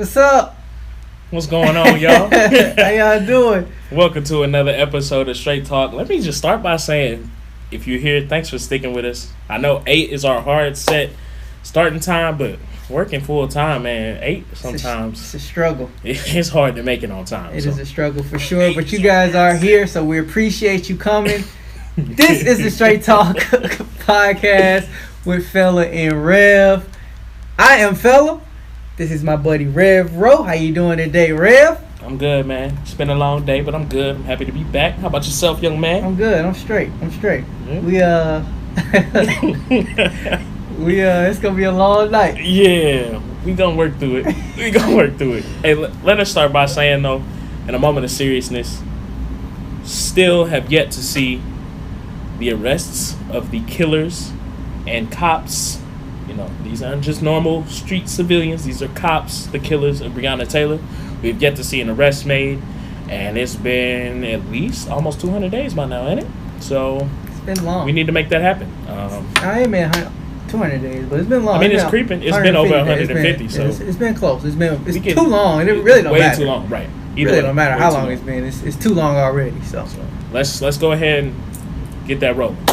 What's up? What's going on, y'all? How y'all doing? Welcome to another episode of Straight Talk. Let me just start by saying, if you're here, thanks for sticking with us. I know 8 is our hard set starting time, but working full time, man, 8 sometimes It's a struggle. it's hard to make it on time. It is a struggle for sure, but you guys are here, so we appreciate you coming. This is the Straight Talk podcast with Fella and Rev. I am Fella. This is my buddy Rev Rowe. How you doing today, Rev? I'm good, man. It's been a long day, but I'm good. I'm happy to be back. How about yourself, young man? I'm good. I'm straight. Yeah. It's gonna be a long night. Yeah, we gonna work through it. Hey, let us start by saying, though, in a moment of seriousness, still have yet to see the arrests of the killers and cops. You know, these aren't just normal street civilians. These are cops, the killers of Breonna Taylor. We've yet to see an arrest made, and it's been at least almost 200 days by now, ain't it? So It's been long. we need to make that happen. I ain't been 200 days, but it's been long. I mean, it's creeping. It's been over 150, days. so It's been close. It's we can- too long, and it really don't way matter. too long, right? It really don't matter how long it's been. It's too long already. So Let's go ahead and get that rolling.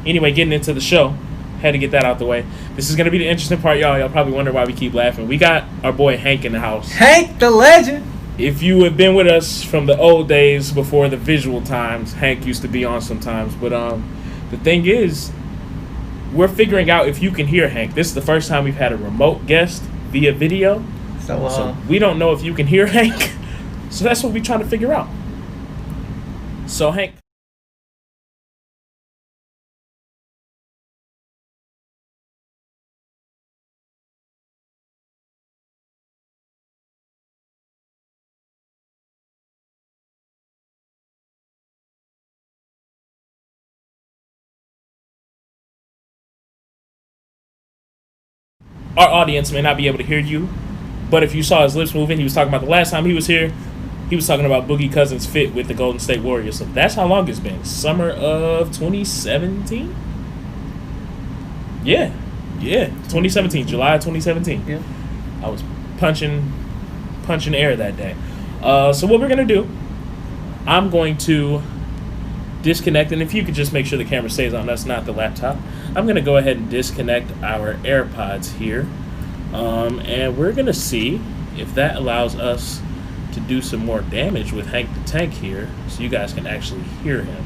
Anyway, getting into the show. Had to get that out the way. This is gonna be the interesting part, y'all. Y'all probably wonder why we keep laughing. We got our boy Hank in the house. Hank the legend. If you have been with us from the old days before the visual times, Hank used to be on sometimes. But the thing is, we're figuring out if you can hear Hank. This is the first time we've had a remote guest via video. So we don't know if you can hear Hank. So that's what we're trying to figure out. So Hank. Our audience may not be able to hear you, but if you saw his lips moving, he was talking about the last time he was here. He was talking about Boogie Cousins' fit with the Golden State Warriors. So that's how long it's been. Summer of 2017? Yeah. 2017. July of 2017. Yeah. I was punching air that day. So what we're going to do, I'm going to disconnect, and if you could just make sure the camera stays on us, not the laptop. I'm going to go ahead and disconnect our AirPods here, and we're going to see if that allows us to do some more damage with Hank the Tank here, so you guys can actually hear him,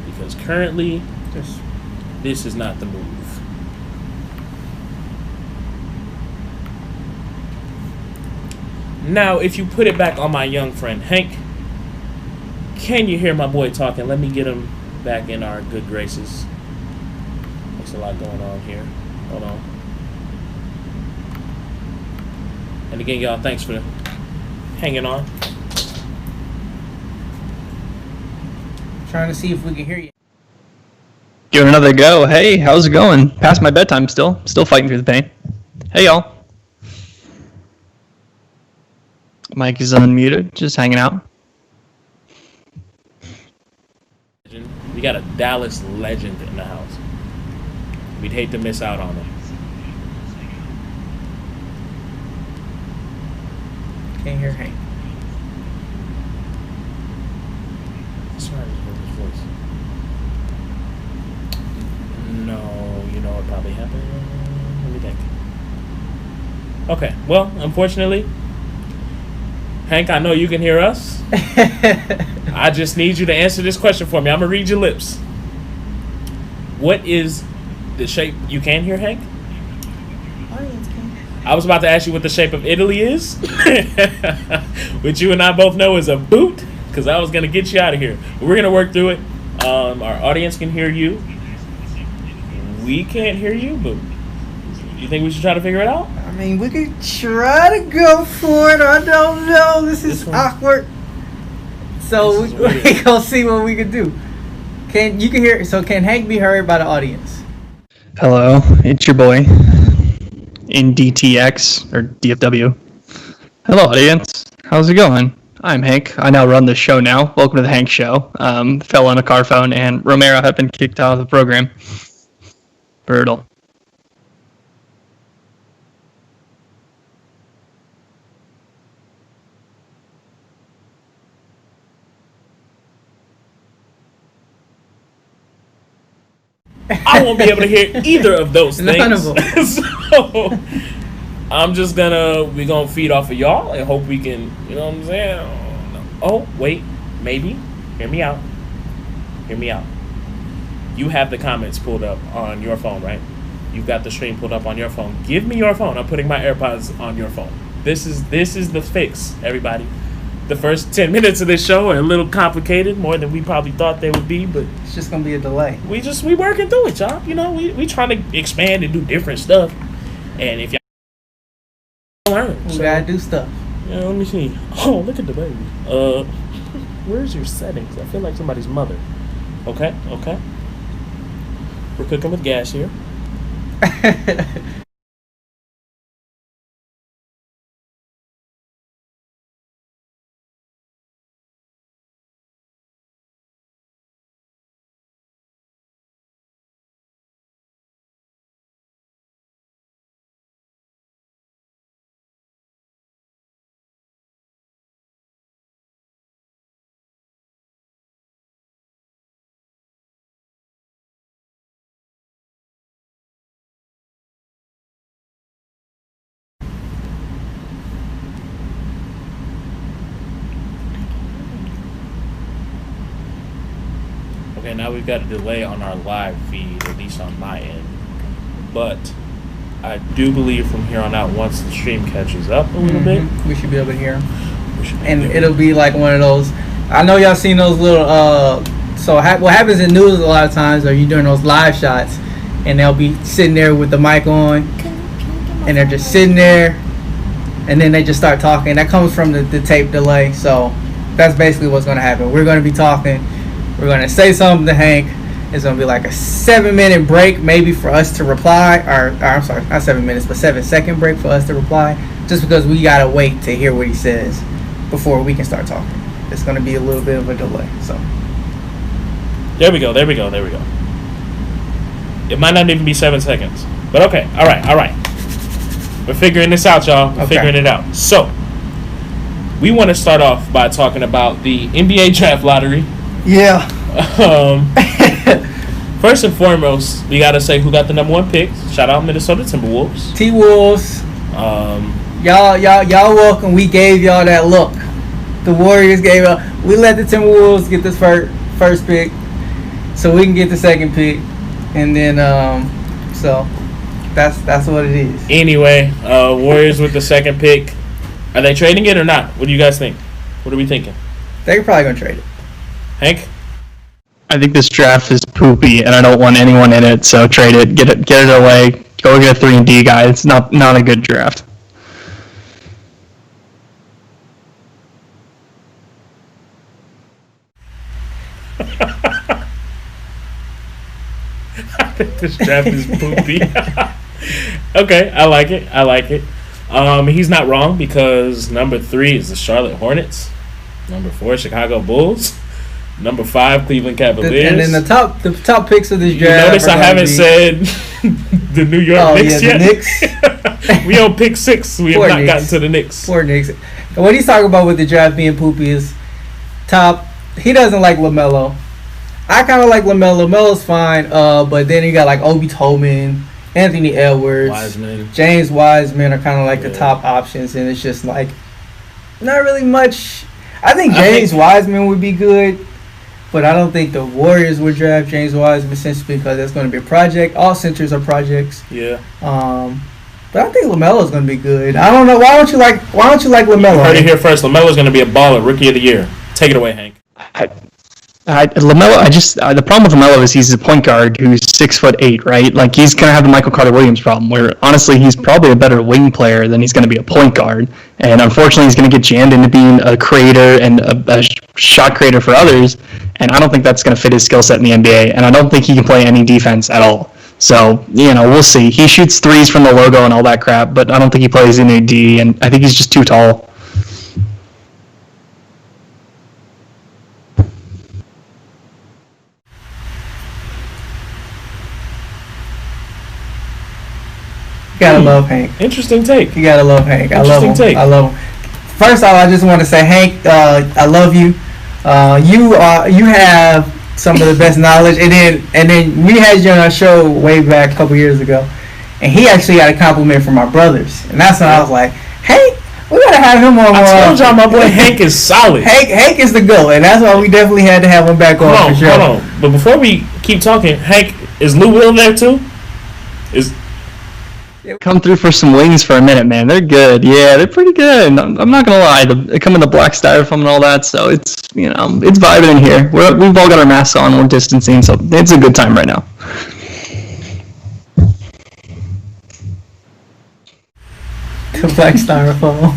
because currently this is not the move. Now, if you put it back on my young friend Hank, can you hear my boy talking? Let me get him back in our good graces. There's a lot going on here. Hold on. And again, y'all, thanks for hanging on. Trying to see if we can hear you. Give it another go. Hey, how's it going? Past my bedtime still. Still fighting through the pain. Hey, y'all. Mike is unmuted, just hanging out. We got a Dallas legend in the house. We'd hate to miss out on it. Can't hear Hank. Sorry, I just heard his voice. No, you know what probably happened? Let me think. Okay, well, unfortunately, Hank, I know you can hear us. I just need you to answer this question for me. I'm going to read your lips. What is the shape? You can hear, Hank? Audience can. I was about to ask you what the shape of Italy is, which you and I both know is a boot, because I was going to get you out of here. But we're going to work through it. Our audience can hear you. We can't hear you, but you think we should try to figure it out? I mean, we could try to go for it. I don't know. This is awkward. So we're gonna see what we can do. Can hear? So can Hank be heard by the audience? Hello, it's your boy in DTX or DFW. Hello, audience. How's it going? I'm Hank. I now run the show now. Welcome to the Hank Show. Fell on a car phone, and Romero had been kicked out of the program. Brutal. I won't be able to hear either of those things. None of them. So I'm just we're gonna feed off of y'all and hope we can, you know what I'm saying? Oh, wait, maybe. Hear me out. You have the comments pulled up on your phone, right? You've got the stream pulled up on your phone. Give me your phone. I'm putting my AirPods on your phone. This is the fix, everybody. The first 10 minutes of this show are a little complicated, more than we probably thought they would be, but It's just gonna be a delay. we working through it, y'all. You know, we trying to expand and do different stuff. And if y'all learn, We gotta do stuff. yeah, let me see. Oh, look at the baby. Where's your settings? I feel like somebody's mother. Okay. We're cooking with gas here. Okay, now we've got a delay on our live feed, at least on my end. But I do believe from here on out, once the stream catches up a little bit, We should be able to hear them. we should be And good. it'll be like one of those. I know y'all seen those little. What happens in news a lot of times are you doing those live shots, and they'll be sitting there with the mic on, and they're just sitting there, and then they just start talking. That comes from the tape delay. So that's basically what's gonna happen. We're gonna be talking. We're gonna say something to Hank. It's gonna be like a 7-minute break, maybe for us to reply. Or I'm sorry, not 7 minutes, but 7-second break for us to reply. Just because we gotta wait to hear what he says before we can start talking. It's gonna be a little bit of a delay. So There we go. It might not even be 7 seconds. But okay, all right. We're figuring this out, y'all. We're Okay. figuring it out. So, we want to start off by talking about the NBA draft lottery. yeah. First and foremost, we got to say who got the number 1 pick. Shout out Minnesota Timberwolves. T-Wolves, Um, y'all welcome. We gave y'all that look. The Warriors gave up. We let the Timberwolves get this first pick, so we can get the second pick, and then so that's what it is. anyway, Warriors with the second pick. Are they trading it or not? What do you guys think? What are we thinking? They're probably gonna trade it. Hank? I think this draft is poopy, and I don't want anyone in it. So trade it, get it away. Go get a 3-and-D guy. It's not a good draft. I think this draft is poopy. Okay, I like it. He's not wrong because number 3 is the Charlotte Hornets. Number 4, Chicago Bulls. Number 5, Cleveland Cavaliers. And then the top picks of this You draft. notice are I gonna haven't be- said the New York Knicks the yet. Knicks. We on pick 6. We have Poor not Knicks. gotten to the Knicks. Poor Knicks. And what he's talking about with the draft being poopy is top. He doesn't like LaMelo. I kind of like LaMelo. LaMelo's fine. But then you got like Obi Toppin, Anthony Edwards, Wiseman. James Wiseman are kind of like the Yeah. top options, and it's just like not really much. I think I James think- Wiseman would be good, but I don't think the Warriors would draft James Wiseman simply because that's going to be a project. All centers are projects. Yeah. But I think LaMelo's going to be good. I don't know. Why don't you like LaMelo? Heard it here first. LaMelo's going to be a baller, rookie of the year. Take it away, Hank. LaMelo, the problem with LaMelo is he's a point guard who's 6'8", right? Like he's gonna have the Michael Carter Williams problem, where honestly he's probably a better wing player than he's gonna be a point guard, and unfortunately he's gonna get jammed into being a creator and a shot creator for others, and I don't think that's gonna fit his skill set in the NBA, and I don't think he can play any defense at all. So we'll see. He shoots threes from the logo and all that crap, but I don't think he plays in AD, and I think he's just too tall. You gotta love Hank. Interesting take. You gotta love Hank. I love him. Interesting take. I love him. First off, I just want to say, Hank, I love you. You have some of the best knowledge. And then we had you on our show way back a couple years ago, and he actually got a compliment from our brothers, and that's when I was like, hey. We gotta have him on more. I told y'all my boy Hank is solid. Hank is the GOAT, and that's why we definitely had to have him back on for sure. Hold on. But before we keep talking, Hank, is Lou Will there too? Come through for some wings for a minute, man. They're good. Yeah, they're pretty good. I'm not gonna lie. They come in the black styrofoam and all that, so it's it's vibing in here. We've all got our masks on. We're distancing, so it's a good time right now. The black styrofoam.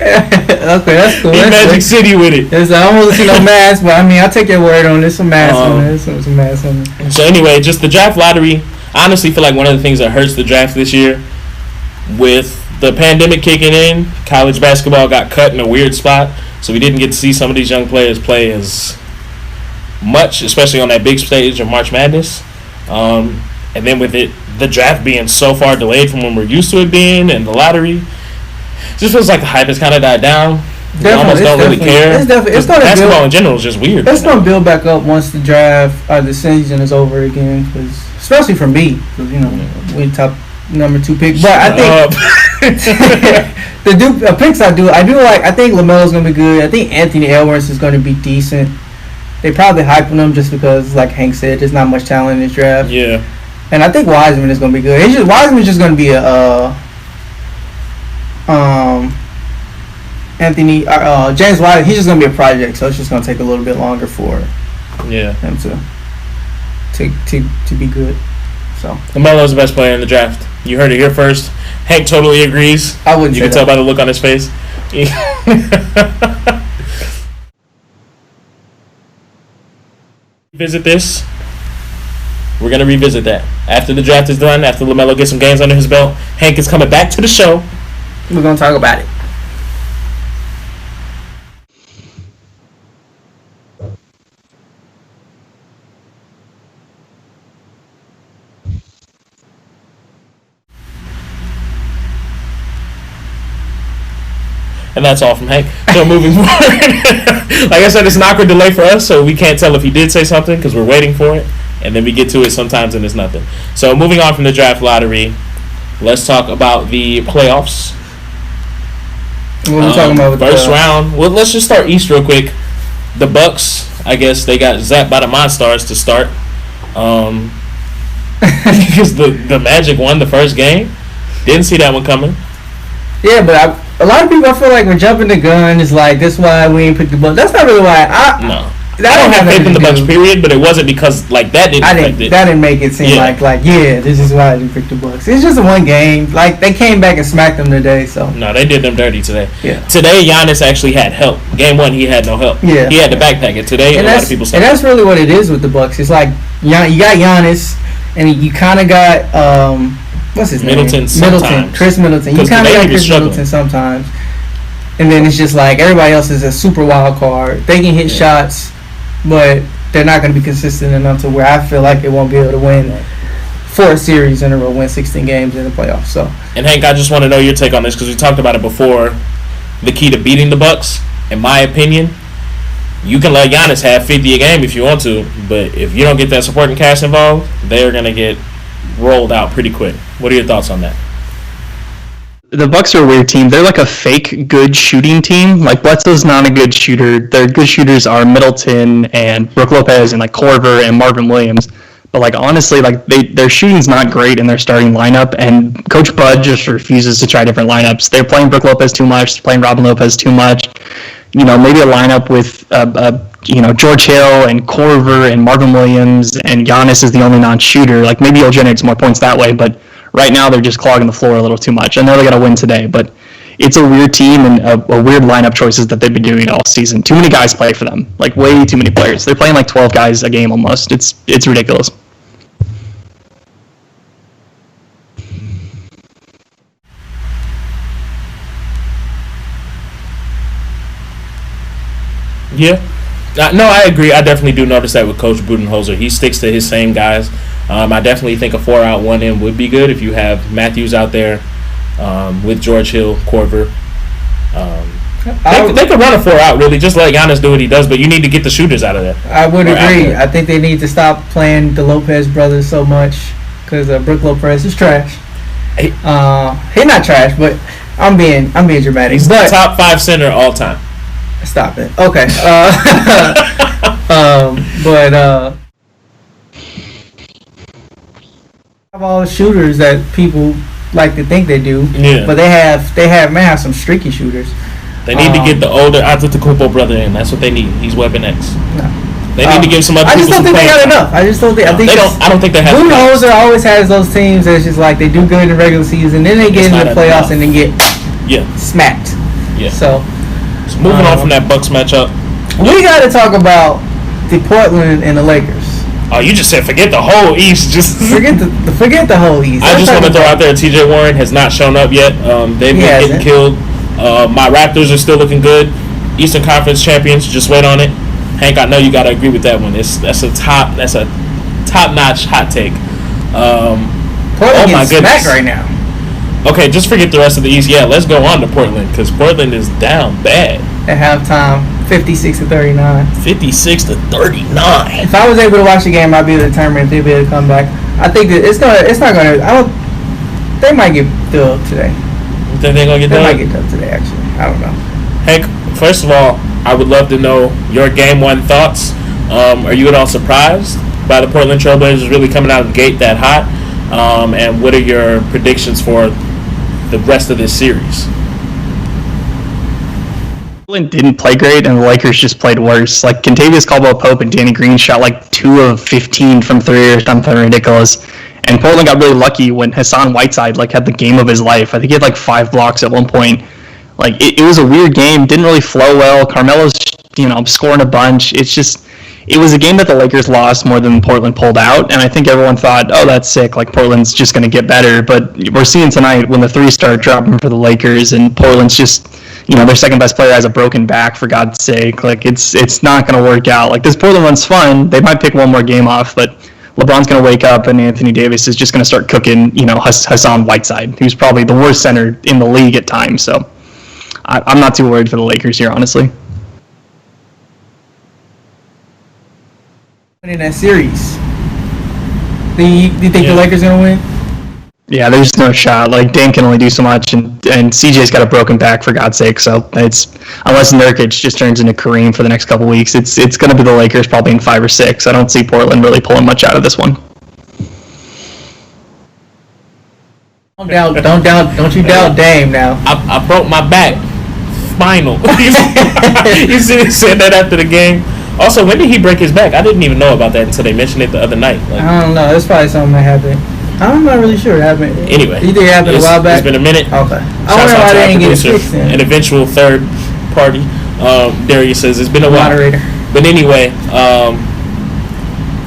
Okay, that's cool. In Magic City with it. I don't want to see no mask, but I mean, I'll take your word on this. Some mask on there. Some mask on there. So anyway, just the draft lottery. I honestly feel like one of the things that hurts the draft this year, with the pandemic kicking in, college basketball got cut in a weird spot, so we didn't get to see some of these young players play as much, especially on that big stage of March Madness. And then with the draft being so far delayed from when we're used to it being, and the lottery, it just feels like the hype has kind of died down. We almost don't really care. It's gonna basketball in general is just weird. It's going to build back up once the draft or the season is over again, especially for me, because we top number 2 pick. But I think the picks I do like. I think LaMelo's going to be good. I think Anthony Edwards is going to be decent. They probably hyping him just because, like Hank said, there's not much talent in this draft. Yeah. And I think Wiseman is going to be good. Wiseman's just going to be a James Wiseman. He's just going to be a project, so it's just going to take a little bit longer for him to be good. So LaMelo's the best player in the draft. You heard it here first. Hank totally agrees. I wouldn't. You can tell by the look on his face. Visit this. We're going to revisit that. After the draft is done, after LaMelo gets some games under his belt, Hank is coming back to the show. We're going to talk about it. And that's all from Hank. So moving forward, like I said, it's an awkward delay for us, so we can't tell if he did say something because we're waiting for it. And then we get to it sometimes and it's nothing. So moving on from the draft lottery, let's talk about the playoffs. What are we talking about with first round? Well, let's just start East real quick. The Bucks, I guess they got zapped by the Monstars to start. Because the Magic won the first game. Didn't see that one coming. Yeah, but a lot of people, I feel like we're jumping the gun. It's like, that's why we ain't picked the Bucks. That's not really why. No. I don't have faith in the Bucks, period, but it wasn't because, like, that didn't affect it. That didn't make it seem like, this is why I didn't pick the Bucks. It's just one game. Like, they came back and smacked them today, so. No, they did them dirty today. Yeah. Today, Giannis actually had help. Game 1, he had no help. Yeah. He had to backpack it. Today, a lot of people said. And that's really what it is with the Bucks. It's like, you got Giannis, and you kind of got, what's his name? Middleton. Chris Middleton. You kind of got Chris Middleton sometimes. And then it's just like, everybody else is a super wild card. They can hit shots, but they're not going to be consistent enough to where I feel like they won't be able to win 4 series in a row, win 16 games in the playoffs. So. And Hank, I just want to know your take on this because we talked about it before. The key to beating the Bucks, in my opinion, you can let Giannis have 50 a game if you want to, but if you don't get that supporting cast involved, they're going to get rolled out pretty quick. What are your thoughts on that? The Bucks are a weird team. They're like a fake good shooting team. Like, Bledsoe's not a good shooter. Their good shooters are Middleton and Brook Lopez and like Korver and Marvin Williams. But like, honestly, like their shooting's not great in their starting lineup, and Coach Bud just refuses to try different lineups. They're playing Brook Lopez too much. They're playing Robin Lopez too much. You know, maybe a lineup with George Hill and Korver and Marvin Williams and Giannis is the only non-shooter. Like, maybe you'll generate some more points that way, but right now they're just clogging the floor a little too much. I know they got to win today, but it's a weird team and a weird lineup choices that they've been doing all season. Too many guys play for them, like way too many players. They're playing like 12 guys a game almost. It's ridiculous. Yeah. No, I agree. I definitely do notice that with Coach Budenholzer. He sticks to his same guys. I definitely think a 4-out 1-in would be good if you have Matthews out there with George Hill, Korver, They could run a 4 out, really. Just let Giannis do what he does, but you need to get the shooters out of there. I would agree. I think they need to stop playing the Lopez brothers so much because Brook Lopez is trash. He's not trash, but I'm being dramatic. He's the top 5 center all time. Stop it. Okay. Have all the shooters that people like to think they do. Yeah. But they have some streaky shooters. They need to get the older Antetokounmpo brother in. That's what they need. He's Weapon X. No. They need to give some other I just people don't think they got enough. I just don't think. No, I don't think they have. Budenholzer always has those teams that's just like they do good in the regular season, then they get into the playoffs and then get smacked. Yeah. So moving on from that Bucks matchup, we got to talk about the Portland and the Lakers. Oh, you just said forget the whole East. Just forget the whole East. I just want to throw out there, T.J. Warren has not shown up yet. They've been getting killed. My Raptors are still looking good. Eastern Conference champions. Just wait on it. Hank, I know you got to agree with that one. That's a top-notch hot take. Portland gets smacked right now. Okay, just forget the rest of the East. Yeah, let's go on to Portland because Portland is down bad. At halftime, 56-39. 56-39. If I was able to watch the game, I'd be able to determine if they'd be able to come back. I think that it's not gonna. They might get dubbed today. You think they're gonna get dubbed? They might get dubbed today. Actually, I don't know. Hank, first of all, I would love to know your Game 1 thoughts. Are you at all surprised by the Portland Trailblazers really coming out of the gate that hot? And what are your predictions for the rest of this series? Portland didn't play great, and the Lakers just played worse. Like, Kentavious Caldwell-Pope and Danny Green shot like 2 of 15 from 3 or something ridiculous. And Portland got really lucky when Hassan Whiteside had the game of his life. I think he had 5 blocks at one point. It was a weird game. Didn't really flow well. Carmelo's, scoring a bunch. It was a game that the Lakers lost more than Portland pulled out. And I think everyone thought, oh, that's sick. Portland's just going to get better. But we're seeing tonight when the 3 start dropping for the Lakers and Portland's just, their second best player has a broken back, for God's sake. It's not going to work out. This Portland run's fun. They might pick one more game off, but LeBron's going to wake up and Anthony Davis is just going to start cooking, Hassan Whiteside, who's probably the worst center in the league at times. So I'm not too worried for the Lakers here, honestly. In that series, do you think the Lakers are going to win? Yeah, there's no shot. Dame can only do so much, and CJ's got a broken back, for God's sake. So it's, unless Nurkic just turns into Kareem for the next couple weeks, it's going to be the Lakers probably in 5 or 6. I don't see Portland really pulling much out of this one. Don't you doubt Dame now. I broke my back. Spinal. You said that after the game. Also, when did he break his back? I didn't even know about that until they mentioned it the other night. I don't know. It's probably something that happened. I'm not really sure it happened. Anyway. You think it happened a while back? It's been a minute. Okay. I wonder why they didn't get it fixed then. An eventual third party. Darius says it's been a while. Moderator. But anyway,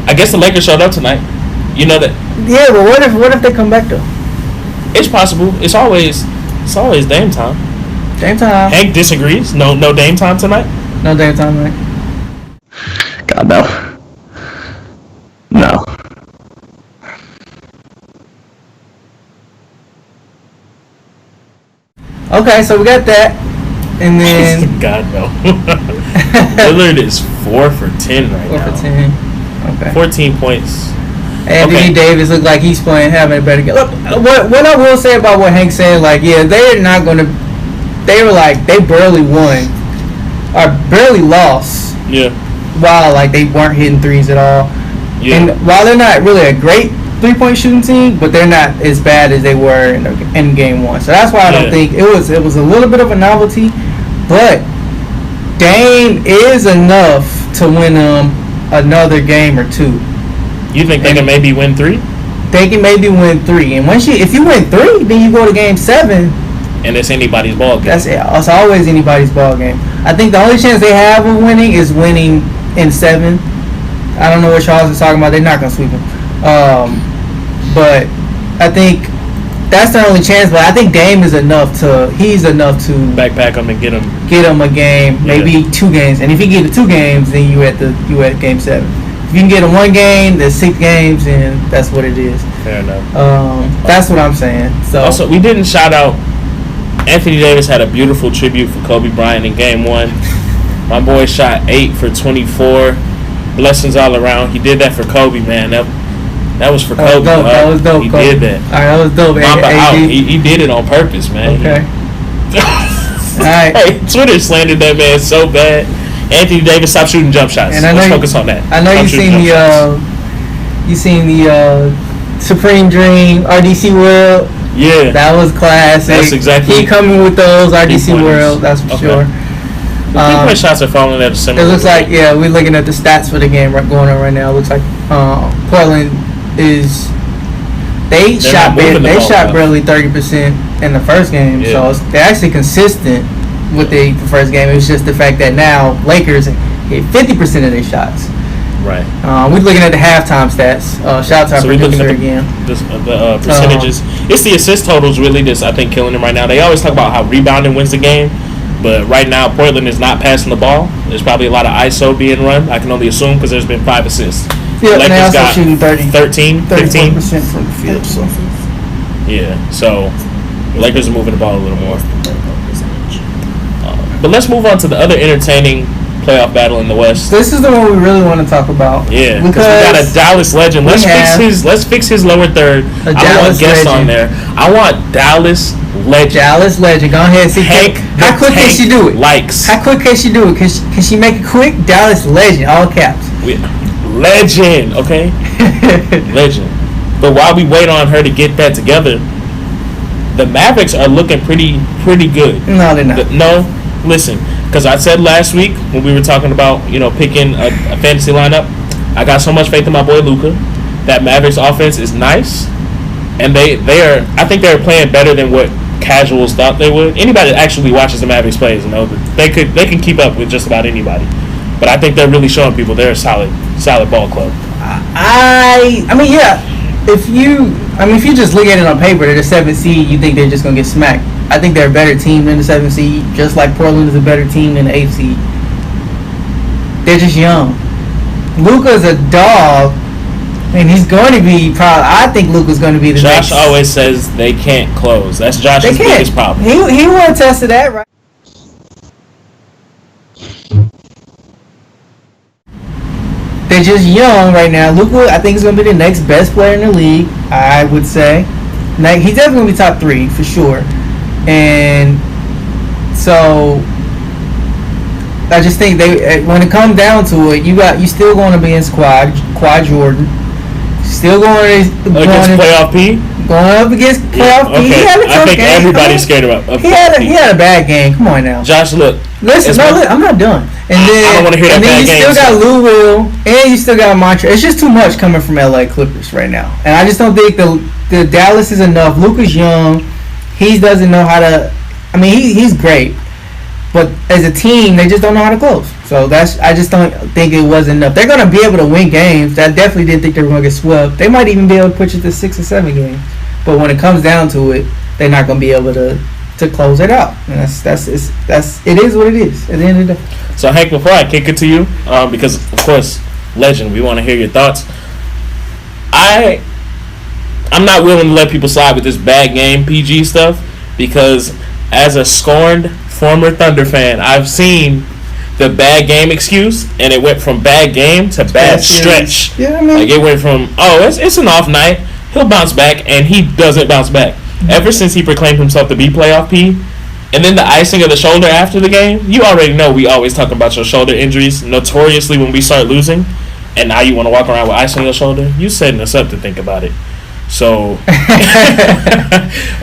I guess the Lakers showed up tonight. You know that. Yeah, but what if they come back though? It's possible. It's always Dame time. Dame time. Hank disagrees. No Dame time tonight. No Dame time tonight. God, no. No. Okay, so we got that. And then God, no. Lillard is 4 for 10 right now. 4 for 10. Okay. 14 points. Anthony Davis looked like he's having a better game. Look, what I will say about what Hank said, they're not going to. They barely won, or barely lost. Yeah. While they weren't hitting threes at all. Yeah. And while they're not really a great 3-point shooting team, but they're not as bad as they were in game 1. So that's why I don't think it was a little bit of a novelty, but Dame is enough to win them another game or 2. You think they can maybe win 3? They can maybe win 3, and if you win 3, then you go to game 7. And it's anybody's ball game. It's always anybody's ball game. I think the only chance they have of winning is winning in 7. I don't know what Charles is talking about. They're not gonna sweep them. But I think that's the only chance. But I think Dame is enough to. He's enough to backpack them and get him a game, maybe 2 games. And if you get the 2 games, then you at game 7. If you can get him 1 game, there's 6 games, and that's what it is. Fair enough. That's what I'm saying. So also, we didn't shout out Anthony Davis had a beautiful tribute for Kobe Bryant in Game 1. My boy shot 8 for 24. Blessings all around. He did that for Kobe, man. That was for Kobe. That was dope. He Kobe. did that. All right, that was dope. Mamba out. He did it on purpose, man. Okay. All right. Hey, Twitter slandered that man so bad. Anthony Davis, stop shooting jump shots. And Let's focus on that. I know you seen the Supreme Dream RDC World. Yeah. That was classic. That's exactly. He coming with those RDC World. That's for sure. The 3-point shots are falling at a similar. It looks like we're looking at the stats for the game going on right now. It looks like Portland is. They shot barely 30% in the first game, so they're actually consistent with the first game. It was just the fact that now Lakers hit 50% of their shots. Right. We're looking at the halftime stats. Shout out to our producer again. The percentages. It's the assist totals really that's, I think, killing them right now. They always talk about how rebounding wins the game, but right now Portland is not passing the ball. There's probably a lot of ISO being run. I can only assume because there's been 5 assists. Yeah, Lakers they also got shooting 13, 15% from the field. So. Yeah, so Lakers are moving the ball a little more. But let's move on to the other entertaining playoff battle in the West. This is the one we really want to talk about. Yeah, because we got a Dallas legend. Let's fix his lower third. I don't want guests on there. I want Dallas legend. Dallas legend. Go ahead, see how quick can she do it? Likes. How quick can she do it? Can she make it quick? Dallas legend, all caps. Legend, okay? Legend. But while we wait on her to get that together, the Mavericks are looking pretty good. No, they're not. No, listen, because I said last week when we were talking about picking a fantasy lineup, I got so much faith in my boy Luka. That Mavericks offense is nice, and I think they're playing better than what casuals thought they would. Anybody that actually watches the Mavericks plays know that they can keep up with just about anybody. But I think they're really showing people they're a solid ball club. I mean, yeah. If you just look at it on paper, they're the 7th seed. You think they're just gonna get smacked. I think they're a better team than the 7th seed, just like Portland is a better team than the 8th seed. They're just young. Luka's a dog, and he's going to be probably. I think Luka's going to be the Josh next. always says they can't close. That's Josh's biggest problem. He won't test to that, right? They're just young right now. Luka, I think, is going to be the next best player in the league, I would say. Now, he's definitely going to be top 3 for sure. And so I just think when it comes down to it, you still going to be in Quad Jordan. Still going against playoff P? Going up against playoff P. Okay. He had a tough I think game. everybody's scared of he had a bad game. Come on now. Josh, look. Listen, I'm not done. And then, I don't want to hear that bad game. And then you still got Lou Will, and you still got Montreal. It's just too much coming from LA Clippers right now. And I just don't think the Dallas is enough. Luka's young. He doesn't know how to. I mean, he's great. But as a team, they just don't know how to close. So I just don't think it was enough. They're going to be able to win games. I definitely didn't think they were going to get swept. They might even be able to push it to 6 or 7 games. But when it comes down to it, they're not going to be able to close it out. And it is what it is at the end of the day. So Hank, before I kick it to you, because of course, legend, we want to hear your thoughts. I'm not willing to let people slide with this bad game PG stuff, because as a scorned former Thunder fan, I've seen the bad game excuse, and it went from bad game to bad stretch. Yeah, I mean, like it went from it's an off night, he'll bounce back, and he doesn't bounce back. Ever since he proclaimed himself to be playoff P, and then the icing of the shoulder after the game, you already know we always talk about your shoulder injuries notoriously when we start losing, and now you want to walk around with ice on your shoulder. You setting us up to think about it. So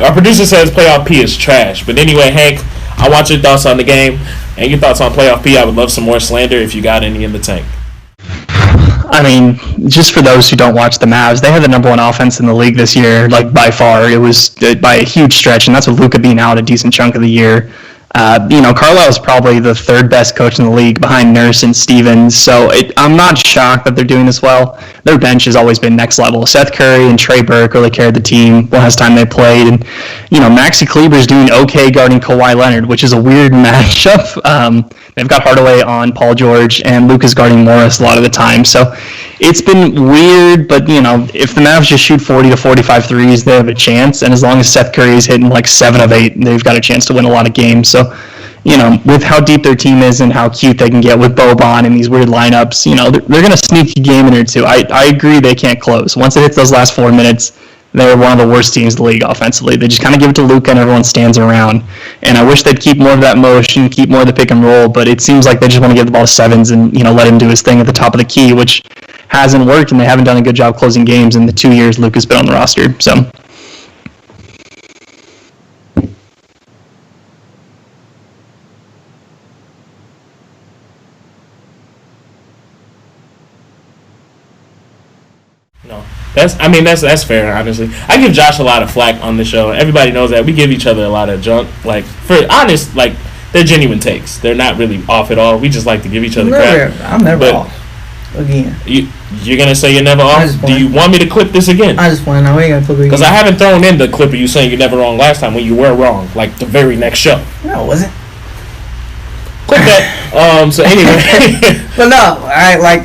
our producer says playoff P is trash. But anyway, Hank, I want your thoughts on the game and your thoughts on playoff P. I would love some more slander if you got any in the tank. I mean, just for those who don't watch the Mavs, they had the number 1 offense in the league this year, like by far. It was by a huge stretch, and that's with Luka being out a decent chunk of the year. Carlisle is probably the 3rd best coach in the league behind Nurse and Stevens, so I'm not shocked that they're doing this well. Their bench has always been next level. Seth Curry and Trey Burke really carried the team the last time they played, and Maxi Kleber's doing okay guarding Kawhi Leonard, which is a weird matchup. They've got Hardaway on Paul George, and Luke is guarding Morris a lot of the time. So it's been weird, but, if the Mavs just shoot 40 to 45 threes, they have a chance. And as long as Seth Curry is hitting like 7 of 8, they've got a chance to win a lot of games. So, with how deep their team is and how cute they can get with Boban and these weird lineups, they're going to sneak a game in or two. I agree they can't close. Once it hits those last 4 minutes, they're one of the worst teams in the league offensively. They just kind of give it to Luka and everyone stands around. And I wish they'd keep more of that motion, keep more of the pick and roll, but it seems like they just want to give the ball to Sevens and, let him do his thing at the top of the key, which hasn't worked, and they haven't done a good job closing games in the 2 years Luka's been on the roster. So. No, that's fair. Honestly, I give Josh a lot of flack on the show. Everybody knows that we give each other a lot of junk. Like, for honest, like, they're genuine takes. They're not really off at all. We just like to give each other crap. I'm never off. Again, you're gonna say you're never off? Do you want me to clip this again? I just want to know. We ain't gonna clip it again. Because I haven't thrown in the clip of you saying you're never wrong last time when you were wrong, like the very next show. No, it wasn't. Clip that. So anyway, but no,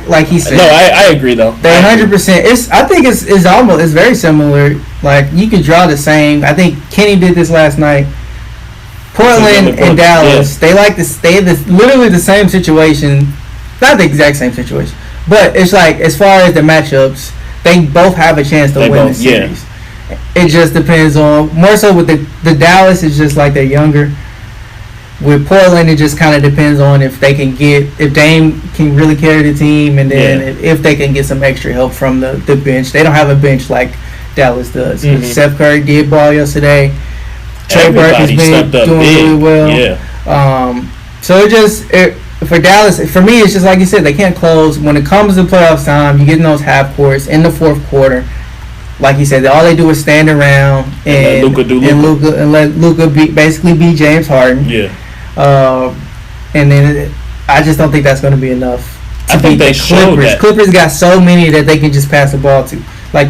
like he said. No, I agree though. They 100%. I think it's very similar. Like, you could draw the same. I think Kenny did this last night. Portland and Dallas. Yeah. They like this. They have literally the same situation. Not the exact same situation, but it's like, as far as the matchups, they both have a chance to win the series. Yeah. It just depends on, more so with the Dallas, it's just like they're younger. With Portland, it just kind of depends on if Dame can really carry the team, and then if they can get some extra help from the bench. They don't have a bench like Dallas does. Mm-hmm. Steph Curry did ball yesterday. Trey Burke has been doing really well. Yeah. So for Dallas, for me, it's just like you said, they can't close. When it comes to playoffs time, you get in those half courts in the fourth quarter. Like you said, all they do is stand around and let Luka basically be James Harden. Yeah. And then I just don't think that's going to be enough to beat the Clippers. Clippers got so many that they can just pass the ball to. Like,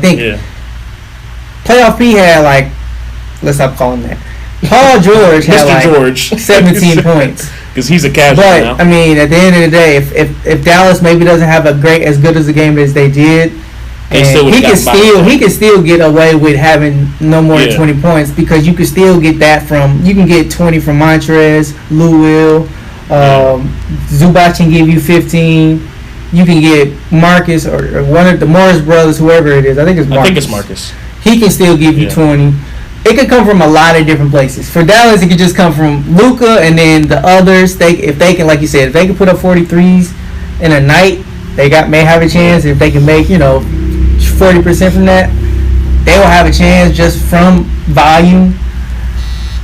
Playoff P had, like, let's stop calling that. Paul George had like 17 points. Because he's a casual now. But, I mean, at the end of the day, if Dallas maybe doesn't have as good as a game as they did, he can still get away with having no more than 20 points, because you can still get that you can get 20 from Montrez, Lou Will, Zubac can give you 15. You can get Marcus or one of the Morris brothers, whoever it is. I think it's Marcus. He can still give you 20. It could come from a lot of different places. For Dallas, it could just come from Luka, and then the others. If they can, like you said, if they can put up 43s in a night, they may have a chance. If they can make 40% from that, they will have a chance just from volume.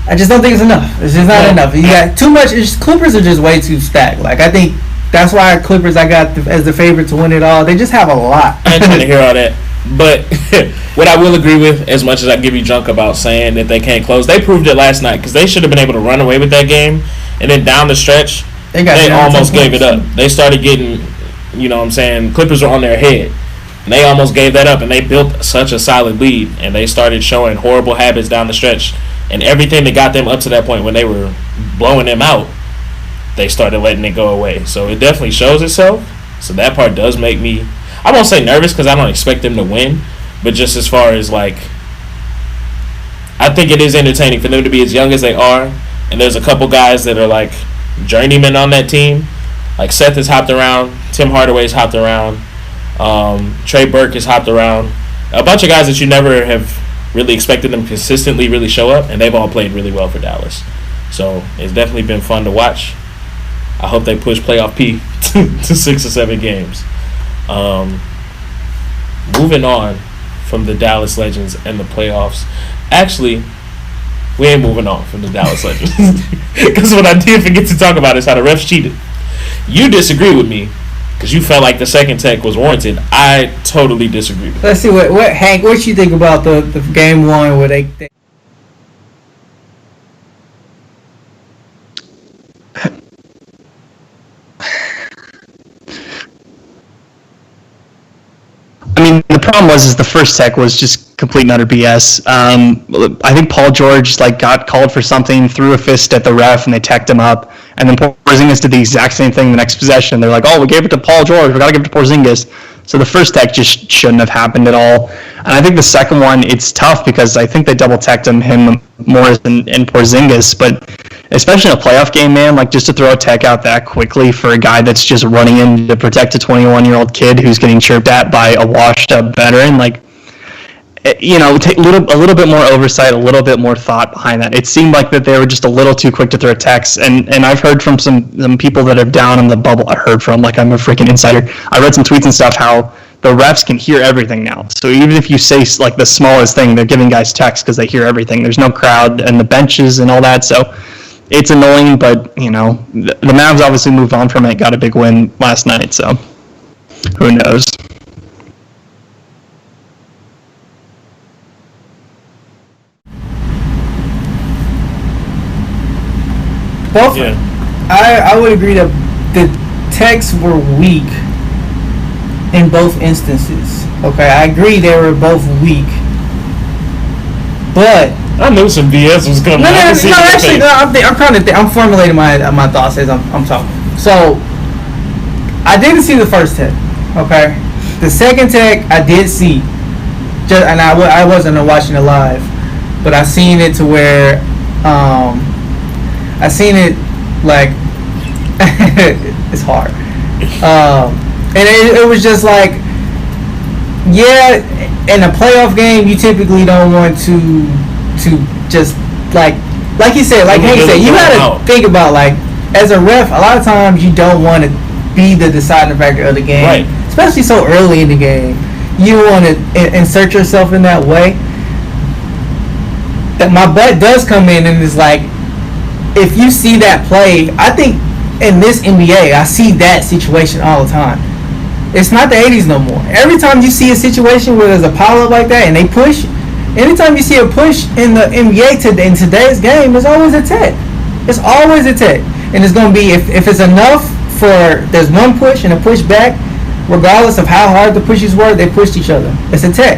I just don't think it's enough. It's just not enough. You got too much. Clippers are just way too stacked. Like, I think that's why Clippers I got as the favorite to win it all. They just have a lot. I ain't trying to hear all that. But what I will agree with, as much as I give you junk about saying that they can't close, they proved it last night, because they should have been able to run away with that game. And then down the stretch, they almost gave it up. They started getting, Clippers were on their head. And they almost gave that up, and they built such a solid lead, and they started showing horrible habits down the stretch. And everything that got them up to that point when they were blowing them out, they started letting it go away. So it definitely shows itself. So that part does make me, I won't say nervous, because I don't expect them to win, but just as far as, like, I think it is entertaining for them to be as young as they are, and there's a couple guys that are, like, journeymen on that team. Like, Seth has hopped around, Tim Hardaway's hopped around, Trey Burke has hopped around, a bunch of guys that you never have really expected them consistently really show up, and they've all played really well for Dallas. So it's definitely been fun to watch. I hope they push playoff P to 6 or 7 games. Moving on from the Dallas Legends and the playoffs. Actually, we ain't moving on from the Dallas Legends, because what I did forget to talk about is how the refs cheated. You disagree with me, because you felt like the second tech was warranted. I totally disagree with Let's see what Hank, what you think about the game one where they I mean, the problem was the first tech was just Both. Yeah. I would agree that the techs were weak in both instances. Okay, I agree they were both weak, but I knew some BS was coming. I'm formulating my thoughts as I'm talking. So I didn't see the first tech. Okay, the second tech I did see, and I wasn't watching it live, but I seen it to where I seen it it's hard, and it was just in a playoff game you typically don't want to just like you said, Hank said, you gotta think about as a ref, a lot of times you don't want to be the deciding factor of the game, right? Especially so early in the game, you want to insert yourself in that way. That my butt does come in and is if you see that play, I think in this NBA, I see that situation all the time. It's not the 80s no more. Every time you see a situation where there's a pile-up like that and they push, anytime you see a push in the NBA in today's game, there's always a tech. It's always a tech. And it's going to be, if it's enough for, there's one push and a push back, regardless of how hard the pushes were, they pushed each other. It's a tech.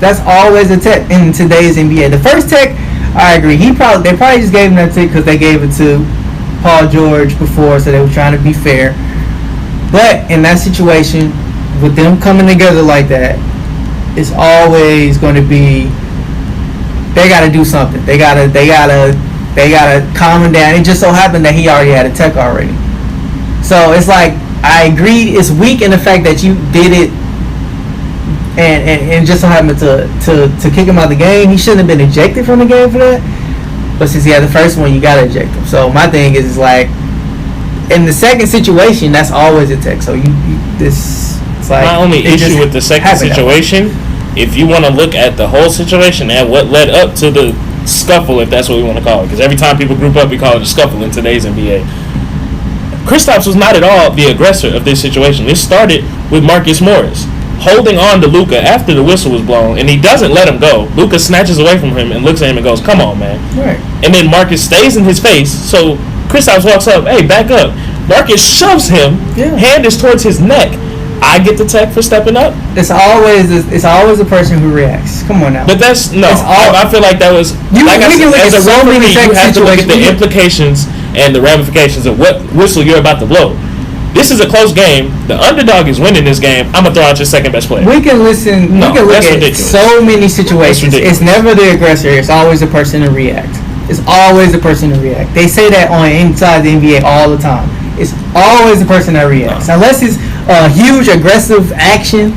That's always a tech in today's NBA. The first tech, I agree. They probably just gave him that tech because they gave it to Paul George before, so they were trying to be fair. But in that situation, with them coming together like that, it's always going to be. They got to do something. They gotta calm him down. It just so happened that he already had a tech already. So it's I agree. It's weak in the fact that you did it. And just so happened to kick him out of the game. He shouldn't have been ejected from the game for that. But since he had the first one, you gotta eject him. So my thing is in the second situation, that's always a tech. So my only issue with the second situation, if you want to look at the whole situation and what led up to the scuffle, if that's what we want to call it, because every time people group up, we call it a scuffle in today's NBA. Kristaps was not at all the aggressor of this situation. This started with Marcus Morris holding on to Luka after the whistle was blown, and he doesn't let him go. Luka snatches away from him and looks at him and goes, "Come on, man." Right. And then Marcus stays in his face, so Kristaps walks up, "Hey, back up." Marcus shoves him, hand is towards his neck. I get the tech for stepping up. It's always the person who reacts. Come on now. But that's I feel like that was as a referee, you have to look at the implications and the ramifications of what whistle you're about to blow. This is a close game. The underdog is winning this game. I'm gonna throw out your second best player. We can listen. No, we can look at ridiculous. So many situations. It's never the aggressor. It's always the person to react. It's always the person to react. They say that on inside the NBA all the time. It's always the person that reacts. Unless it's a huge aggressive action,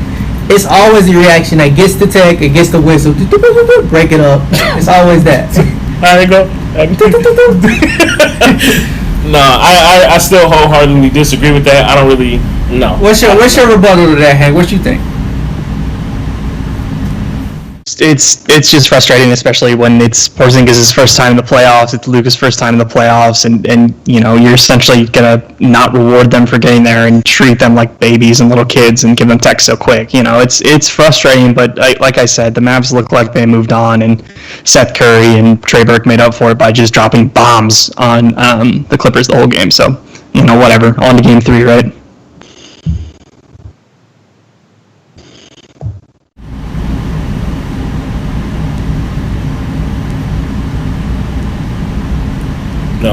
it's always the reaction that gets the tech, it gets the whistle, break it up. It's always that. How they go? No, I still wholeheartedly disagree with that. I don't really know. What's your rebuttal to that, Hank? What you think? It's just frustrating, especially when it's Porzingis' first time in the playoffs. It's Luka's first time in the playoffs, and you're essentially gonna not reward them for getting there and treat them like babies and little kids and give them tech so quick. It's frustrating, but like I said, the Mavs look like they moved on, and Seth Curry and Trey Burke made up for it by just dropping bombs on the Clippers the whole game. So whatever. On to Game 3, right?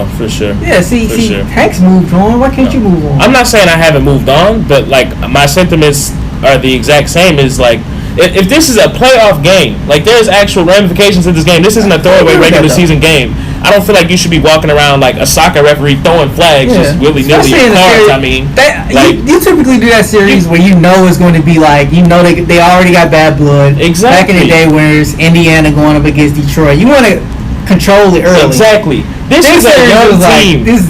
No, for sure. Yeah, see, sure. Hank's moved on. Why can't you move on? I'm not saying I haven't moved on, but like my sentiments are the exact same. Is like if this is a playoff game, like there's actual ramifications to this game. This isn't a throwaway regular season game. I don't feel like you should be walking around like a soccer referee throwing flags just willy nilly in cards. I mean, you typically do that series where you know it's going to be like they already got bad blood. Exactly. Back in the day when it's Indiana going up against Detroit, you want to control it early. Exactly. This is a young team. These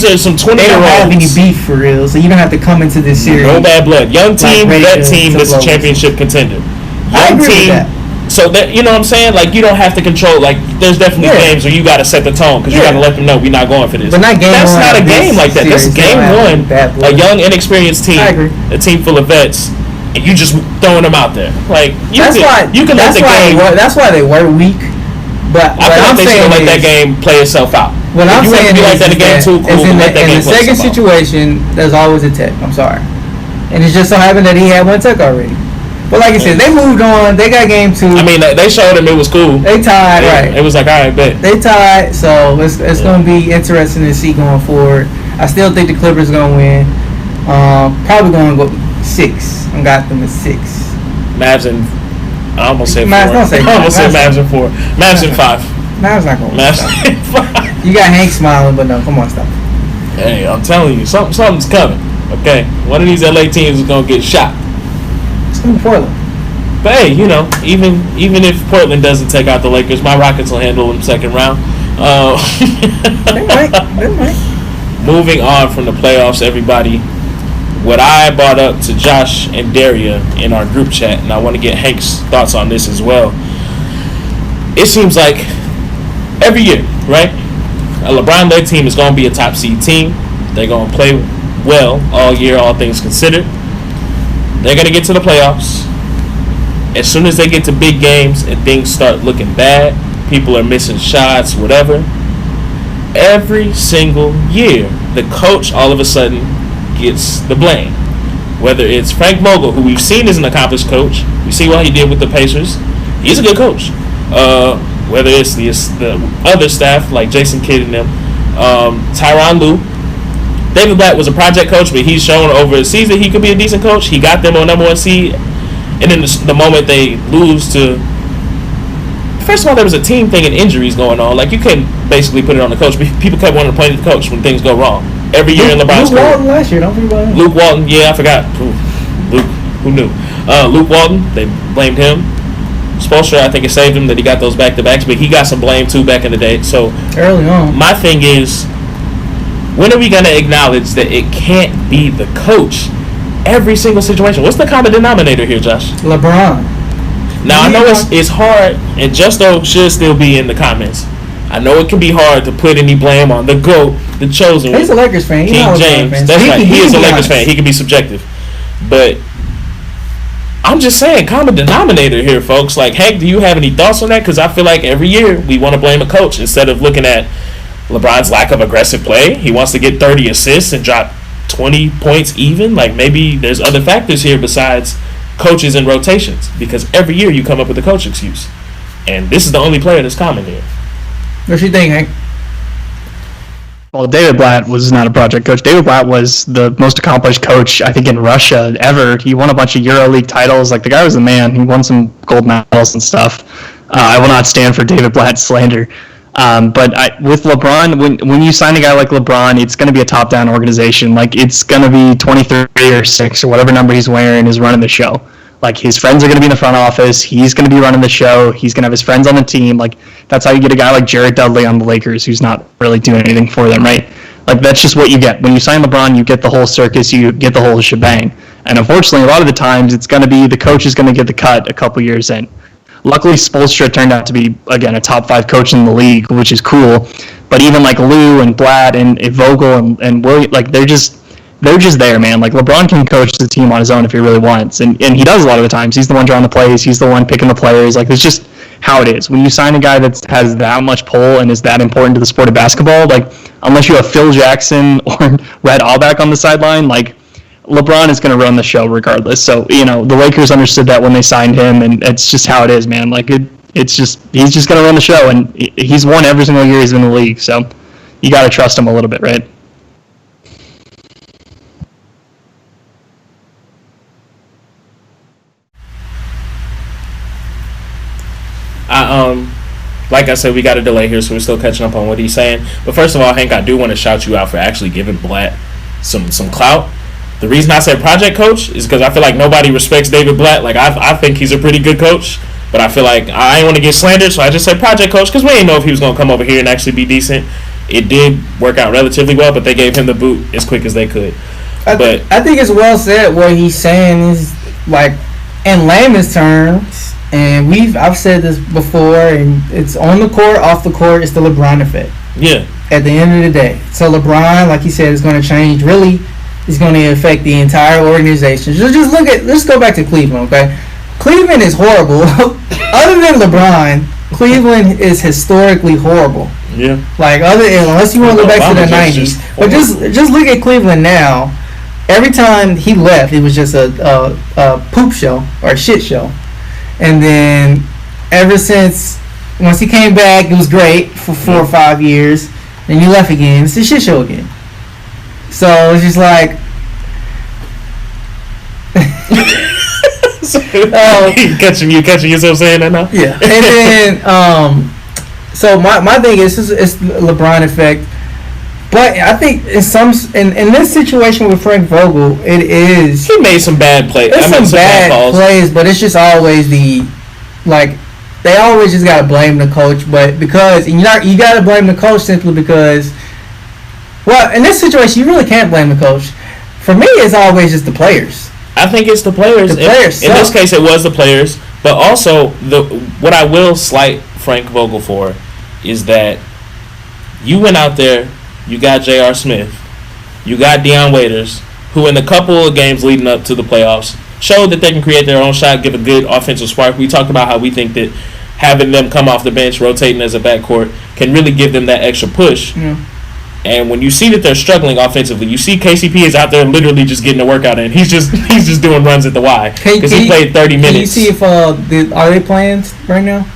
are some 20-year-olds. They don't have any beef for real, so you don't have to come into this series. No bad blood. Young team, that team is a championship contender. I agree with that. So that you know what I'm saying, like you don't have to control. Like there's definitely games where you got to set the tone because you got to let them know we're not going for this. But not game That's one. Not a game like that. That's game one. A young, inexperienced team, a team full of vets, and you just throwing them out there. Like you can let the game. That's why they were weak. But I feel like they should let that game play itself out. What I'm saying is that in the second situation, there's always a tech. I'm sorry, and it just so happened that he had one tech already. But like I said, they moved on. They got game 2. I mean, they showed him it was cool. They tied, right? It was like, all right, bet. They tied, so it's going to be interesting to see going forward. I still think the Clippers are going to win. Probably going to go 6. I got them at 6. Mavs and I almost said 4. I almost said Mavs and 4. Mavs and 5. Mavs not going to win. Mavs and 5. You got Hank smiling, but no, come on, stop. Hey, I'm telling you, something's coming. Okay, one of these LA teams is going to get shot. Portland. But hey, you know, even if Portland doesn't take out the Lakers, my Rockets will handle them second round. They might. Moving on from the playoffs, everybody. What I brought up to Josh and Daria in our group chat, and I want to get Hank's thoughts on this as well. It seems like every year, right? A LeBron-led team is going to be a top seed team. They're going to play well all year, all things considered. They're going to get to the playoffs. As soon as they get to big games and things start looking bad, people are missing shots, whatever. Every single year, the coach all of a sudden gets the blame. Whether it's Frank Vogel, who we've seen is an accomplished coach. We see what he did with the Pacers. He's a good coach. Whether it's the other staff, like Jason Kidd and them. Tyronn Lue. David Blatt was a project coach, but he's shown over a season he could be a decent coach. He got them on number 1 seed, and then the moment they lose to, first of all, there was a team thing and injuries going on. Like you couldn't basically put it on the coach. People kept wanting to blame the coach when things go wrong. Every year in LeBron's career. Luke Walton last year, don't forget about him. Luke Walton, yeah, I forgot. Luke, who knew? Luke Walton, they blamed him. Spoelstra, I think it saved him that he got those back-to-backs, but he got some blame too back in the day. So early on, my thing is, when are we going to acknowledge that it can't be the coach every single situation? What's the common denominator here, Josh? LeBron. Now, I know it's hard, and Justo should still be in the comments. I know it can be hard to put any blame on the GOAT, the chosen one. He's a Lakers fan. King James. That's right. He is a Lakers fan. He can be subjective. But I'm just saying, common denominator here, folks. Like, Hank, do you have any thoughts on that? Because I feel like every year we want to blame a coach instead of looking at LeBron's lack of aggressive play. He wants to get 30 assists and drop 20 points even. Like, maybe there's other factors here besides coaches and rotations, because every year you come up with a coach excuse. And this is the only player that's common here. What you think, Hank? Well, David Blatt was not a project coach. David Blatt was the most accomplished coach, I think, in Russia ever. He won a bunch of EuroLeague titles. Like, the guy was the man. He won some gold medals and stuff. I will not stand for David Blatt slander. But with LeBron, when you sign a guy like LeBron, it's going to be a top-down organization. Like, it's going to be 23 or 6 or whatever number he's wearing is running the show. Like, his friends are going to be in the front office. He's going to be running the show. He's going to have his friends on the team. Like, that's how you get a guy like Jared Dudley on the Lakers who's not really doing anything for them, right? Like, that's just what you get. When you sign LeBron, you get the whole circus. You get the whole shebang. And unfortunately, a lot of the times, it's going to be the coach is going to get the cut a couple years in. Luckily, Spoelstra turned out to be, again, a top 5 coach in the league, which is cool. But even like Lou and Blatt and Vogel and William, like, they're just there, man. Like, LeBron can coach the team on his own if he really wants. And he does a lot of the times. He's the one drawing the plays. He's the one picking the players. Like, it's just how it is. When you sign a guy that has that much pull and is that important to the sport of basketball, like, unless you have Phil Jackson or Red Auerbach on the sideline, like, LeBron is going to run the show regardless. So, you know, the Lakers understood that when they signed him, and it's just how it is, man. Like, it's just, he's just going to run the show, and he's won every single year he's been in the league. So, you got to trust him a little bit, right? Like I said, we got a delay here, so we're still catching up on what he's saying. But first of all, Hank, I do want to shout you out for actually giving Blatt some clout. The reason I said project coach is because I feel like nobody respects David Blatt. Like, I think he's a pretty good coach, but I feel like I ain't want to get slandered, so I just said project coach because we didn't know if he was going to come over here and actually be decent. It did work out relatively well, but they gave him the boot as quick as they could. I think it's well said. What he's saying is, like, in layman's terms, and I've said this before, and it's on the court, off the court, it's the LeBron effect. Yeah. At the end of the day. So LeBron, like he said, is going to change. Really, is going to affect the entire organization. Let's go back to Cleveland, okay? Cleveland is horrible. Other than LeBron, Cleveland is historically horrible. Yeah. Like, unless you want to go back to the 90s. But just look at Cleveland now. Every time he left, it was just a poop show or a shit show. And then ever since, once he came back, it was great for 4 or 5 years. Then he left again. It's a shit show again. So it's just like, you catching yourself saying that now? Yeah. And then so my thing is it's the LeBron effect. But I think in this situation with Frank Vogel, it is, he made some bad plays. Some bad plays, but it's just always they always just gotta blame the coach. But because you gotta blame the coach simply because, well, in this situation you really can't blame the coach. For me, it's always just the players. I think it's the players. In this case, it was the players, but also what I will slight Frank Vogel for is that you went out there. You got J.R. Smith. You got Dion Waiters, who in a couple of games leading up to the playoffs showed that they can create their own shot, give a good offensive spark. We talked about how we think that having them come off the bench, rotating as a backcourt, can really give them that extra push. Yeah. And when you see that they're struggling offensively, you see KCP is out there literally just getting a workout in. He's just doing runs at the Y because he played 30 minutes. Can you see if are they playing right now?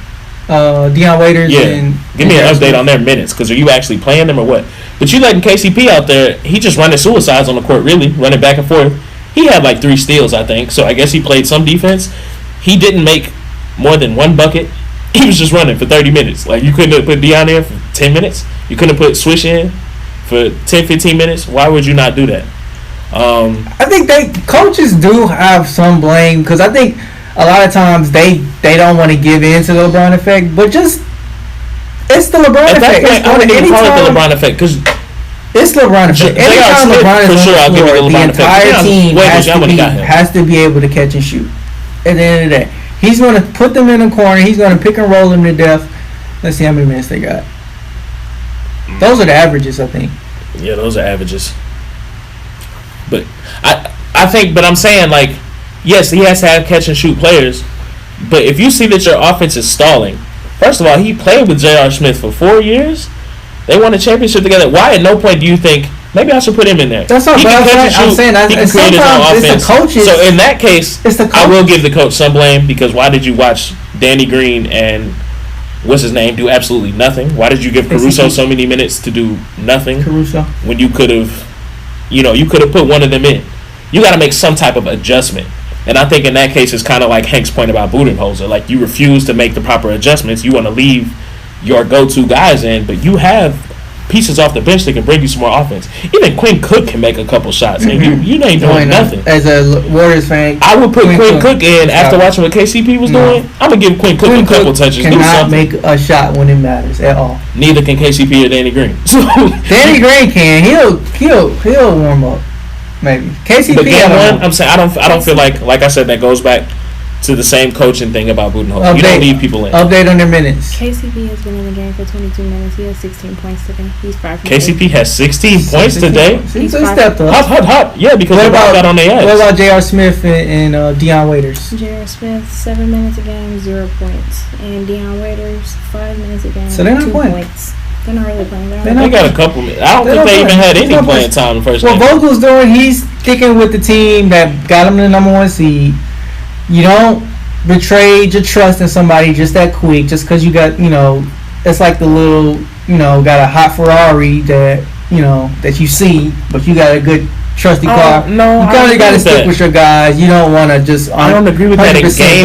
Dion Waiters. Yeah. And give me an update on their minutes, because are you actually playing them or what? But you letting KCP out there, he just running suicides on the court, really, running back and forth. He had like 3 steals, I think, so I guess he played some defense. He didn't make more than 1 bucket. He was just running for 30 minutes. Like, you couldn't have put Dion in for 10 minutes. You couldn't have put Swish in for 10, 15 minutes. Why would you not do that? I think coaches do have some blame, because I think a lot of times they don't want to give in to the LeBron effect, but just it's the LeBron effect. At that point, I wouldn't even call it the LeBron effect, because it's LeBron effect. Anytime LeBron is on the floor, the entire team has to be able to catch and shoot. At the end of the day, he's going to put them in a corner. He's going to pick and roll them to death. Let's see how many minutes they got. Those are the averages, I think. Yeah, those are averages. But I think, but I'm saying, like, yes, he has to have catch and shoot players. But if you see that your offense is stalling, first of all, he played with J.R. Smith for 4 years. They won a championship together. Why at no point do you think, maybe I should put him in there? That's not bad. I'm saying he can create his own offense. It's the coaches. So in that case, I will give the coach some blame, because why did you watch Danny Green and what's his name do absolutely nothing? Why did you give Caruso so many minutes to do nothing? Caruso. When you could have, you could have put one of them in. You got to make some type of adjustment. And I think in that case, it's kind of like Hank's point about Budenholzer. Like, you refuse to make the proper adjustments. You want to leave your go-to guys in, but you have pieces off the bench that can bring you some more offense. Even Quinn Cook can make a couple shots, and you ain't doing nothing. As a Warriors fan, I would put Quinn Cook in after watching what KCP was doing. I'm gonna give Quinn Cook a couple touches. Cannot make a shot when it matters at all. Neither can KCP or Danny Green. So Danny Green can. He'll warm up. Maybe KCP. But game one, I'm saying I don't feel like I said, that goes back to the same coaching thing about Budenholzer. You don't leave people in. Update on their minutes. KCP has been in the game for 22 minutes. He has 16 points today. He's 5 from KCP has 16 points today. He's stepped up. Hot. Yeah, because they got on their ass. What about J.R. Smith and Dion Waiters? J.R. Smith, 7 minutes a game, 0 points. And Dion Waiters, 5 minutes a game, so they're not 2 playing. points. They're not really playing. They got a couple minutes. I don't think they even had any playing time in the first game. What Vogel's doing, he's sticking with the team that got him the number 1 seed. You don't betray your trust in somebody just that quick, just because you got, it's like the little, got a hot Ferrari that that you see, but you got a good trusty car. No, you kind of got to stick with your guys. You don't want to just. I don't agree with that in game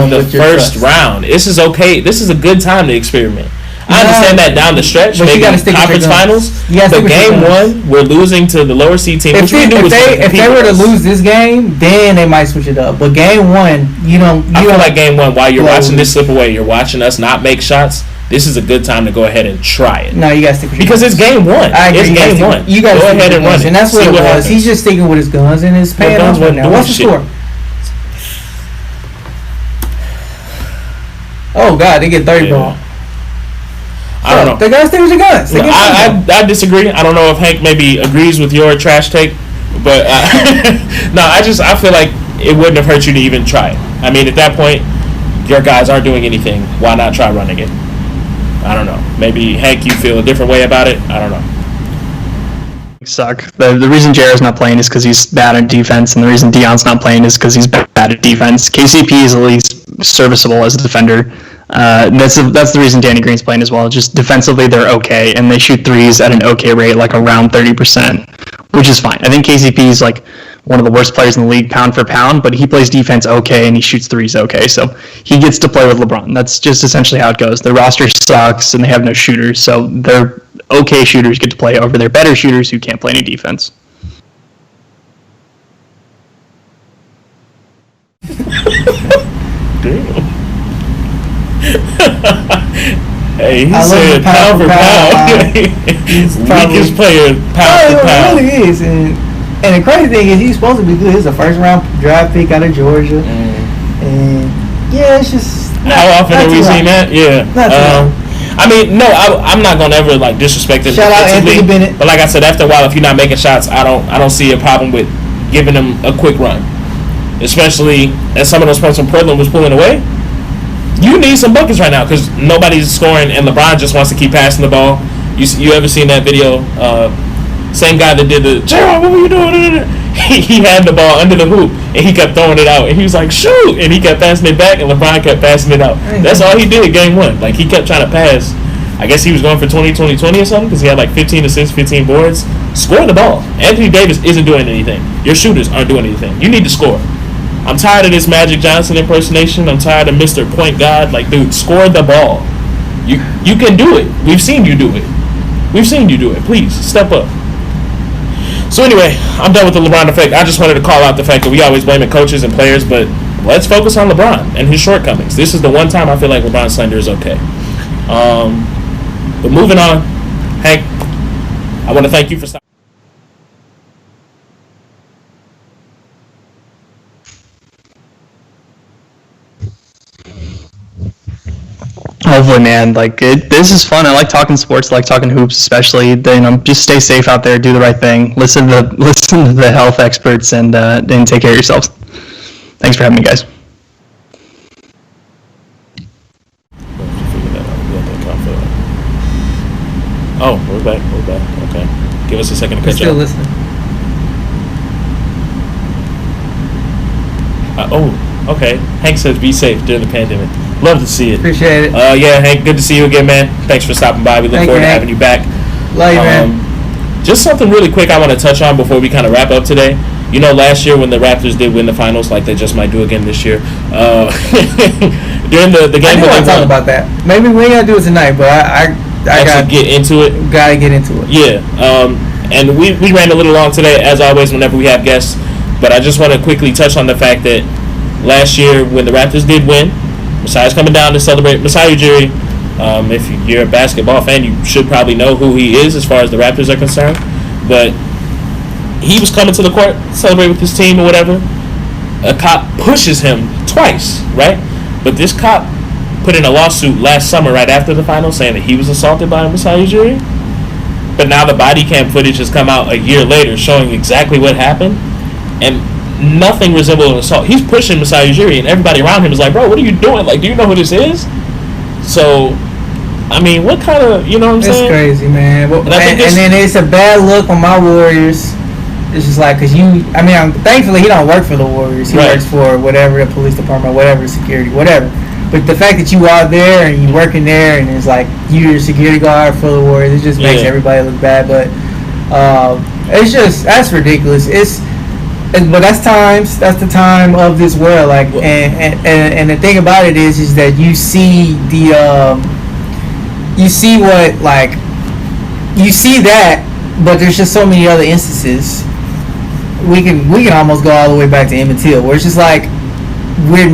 one of the first round. This is okay. This is a good time to experiment. I understand that down the stretch, but maybe conference finals. But game one, we're losing to the lower seed team. If they were to lose this game, then they might switch it up. But game one, I feel like game one, while you're watching this slip away, you're watching us not make shots. This is a good time to go ahead and try it. No, you got to stick with because it's game one. It's game one. You got to go ahead and run it. And that's what it was. He's just sticking with his guns and his paying off right now. What's the score? Oh God, they get 30 ball. I don't know. They gotta stick with your guns. I disagree. I don't know if Hank maybe agrees with your trash take, but no, I feel like it wouldn't have hurt you to even try it. I mean, at that point, your guys aren't doing anything. Why not try running it? I don't know. Maybe Hank, you feel a different way about it. I don't know. Suck. The reason Jared's not playing is because he's bad at defense, and the reason Dion's not playing is because he's bad at defense. KCP is at least serviceable as a defender. That's the reason Danny Green's playing as well. Just defensively, they're okay, and they shoot threes at an okay rate, like around 30%, which is fine. I think KCP is like one of the worst players in the league, pound for pound, but he plays defense okay, and he shoots threes okay, so he gets to play with LeBron. That's just essentially how it goes. The roster sucks, and they have no shooters, so their okay shooters get to play over their better shooters who can't play any defense. Damn. Hey, he said pound for pound. He's weakest player, pound for pound. He really is. And the crazy thing is, he's supposed to be good. He's a first round draft pick out of Georgia. And yeah, it's just. How often have we seen that? Yeah. I mean, no, I'm not gonna ever like disrespect him. Shout out Anthony Bennett. But like I said, after a while, if you're not making shots, I don't see a problem with giving him a quick run. Especially as some of those points from Portland was pulling away. You need some buckets right now because nobody's scoring, and LeBron just wants to keep passing the ball. You ever seen that video? Same guy that did the J-Rob, what were you doing? He had the ball under the hoop, and he kept throwing it out, and he was like, shoot! And he kept passing it back, and LeBron kept passing it out. That's all he did game one. Like, he kept trying to pass. I guess he was going for 20-20-20 or something because he had like 15 assists, 15 boards. Score the ball. Anthony Davis isn't doing anything. Your shooters aren't doing anything. You need to score. I'm tired of this Magic Johnson impersonation. I'm tired of Mr. Point God. Like, dude, score the ball. You can do it. We've seen you do it. We've seen you do it. Please, step up. So anyway, I'm done with the LeBron effect. I just wanted to call out the fact that we always blame coaches and players, but let's focus on LeBron and his shortcomings. This is the one time I feel like LeBron slander is okay. But moving on, Hank, I want to thank you for stopping. Hopefully, man. This is fun. I like talking sports. I like talking hoops, especially. Just stay safe out there. Do the right thing. Listen to the health experts, and take care of yourselves. Thanks for having me, guys. Oh, we're back. Okay, give us a second to catch up. Still listening. Okay. Hank says be safe during the pandemic. Love to see it. Appreciate it. Yeah, Hank, good to see you again, man. Thanks for stopping by. We look forward to having you back. Love you, man. Just something really quick I want to touch on before we kind of wrap up today. You know, last year when the Raptors did win the finals, like they just might do again this year, during the game I want to talk about that. Maybe we ain't got to do it tonight, but I got to get into it. Got to get into it. Yeah. And we ran a little long today, as always, whenever we have guests. But I just want to quickly touch on the fact that last year when the Raptors did win, Masai's coming down to celebrate. Masai Ujiri, if you're a basketball fan, you should probably know who he is as far as the Raptors are concerned. But he was coming to the court, celebrate with his team or whatever. A cop pushes him twice, right? But this cop put in a lawsuit last summer right after the final saying that he was assaulted by Masai Ujiri. But now the body cam footage has come out a year later showing exactly what happened. And nothing resembled an assault. He's pushing Masai Ujiri, and everybody around him is like, bro, what are you doing? Like, do you know who this is? So, I mean, what kind of, you know what I'm saying? It's crazy, man. And then it's a bad look on my Warriors. It's just like, thankfully he don't work for the Warriors. He works for whatever, the police department, whatever, security, whatever. But the fact that you are there and you're working there and it's like you're a security guard for the Warriors, it just makes everybody look bad. But it's just that's ridiculous. But that's the time of this world. Like and the thing about it is that you see that, but there's just so many other instances. We can almost go all the way back to Emmett Till, where it's just like we're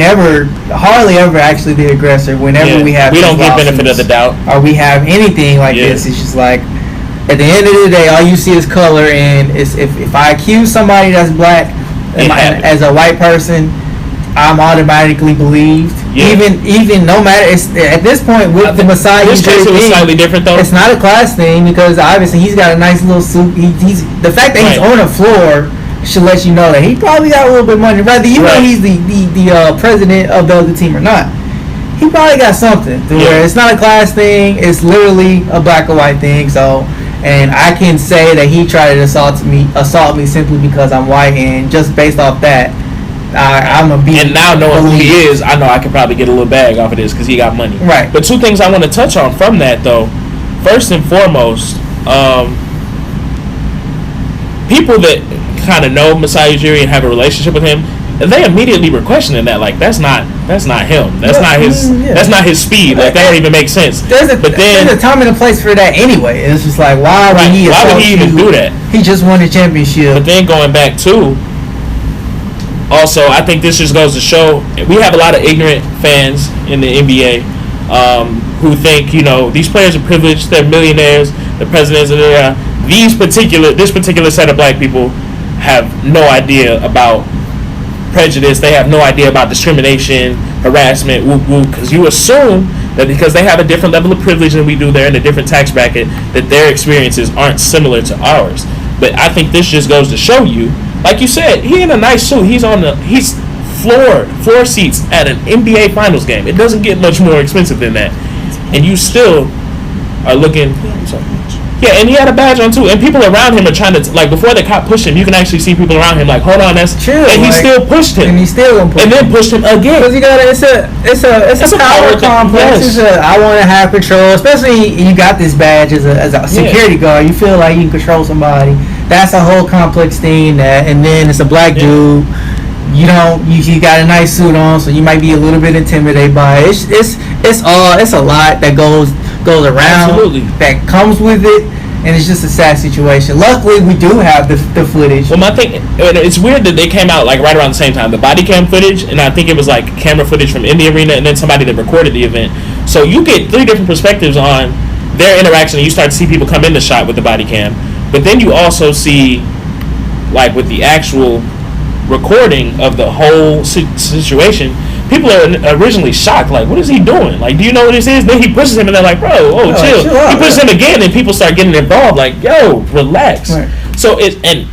hardly ever actually the aggressor. Whenever we don't get benefit of the doubt, or we have anything like this, it's just like at the end of the day, all you see is color. And if I accuse somebody that's black as a white person, I'm automatically believed. Even no matter at this point with the Masai this case it was slightly different though. It's not a class thing because obviously he's got a nice little suit. He's the fact that he's on the floor should let you know that he probably got a little bit of money. Whether you know he's the president of the other team or not, he probably got something. Where it's not a class thing. It's literally a black or white thing. So, and I can say that he tried to assault me simply because I'm white, and just based off that, I'm gonna be. And now knowing who he is, I know I could probably get a little bag off of this because he got money. Right. But two things I want to touch on from that though. First and foremost, people that kind of know Masai Ujiri and have a relationship with him, and they immediately were questioning that. Like that's not him. That's not his speed. Like that don't even make sense. There's a time and a place for that anyway. It's just like why would he even do that? He just won the championship. But then going back to. Also, I think this just goes to show we have a lot of ignorant fans in the NBA who think these players are privileged, they're millionaires, the presidents, this particular set of black people have no idea about prejudice. They have no idea about discrimination, harassment, because you assume that because they have a different level of privilege than we do, they're in a different tax bracket, that their experiences aren't similar to ours. But I think this just goes to show you, like you said, he in a nice suit. He's floor seats at an NBA Finals game. It doesn't get much more expensive than that, and you still are looking. Yeah, and he had a badge on too, and people around him are trying to before the cop pushed him, you can actually see people around him like, hold on, that's true, and he still pushed him, and he still gonna push and then pushed him again. Because it's a power complex. Yes. I want to have control, especially you got this badge as a security guard. You feel like you can control somebody. That's a whole complex thing. And then it's a black dude. You got a nice suit on, so you might be a little bit intimidated by it. It's a lot that goes around. Absolutely. That comes with it, and it's just a sad situation. Luckily, we do have the footage. Well, my thing, it's weird that they came out right around the same time. The body cam footage, and I think it was camera footage from in the arena, and then somebody that recorded the event. So you get three different perspectives on their interaction, and you start to see people come in the shot with the body cam. But then you also see, with the actual recording of the whole situation, people are originally shocked. Like, what is he doing? Do you know what this is? Then he pushes him, and they're like, bro, chill. He pushes him again, and people start getting involved. Like, yo, relax. Right. So and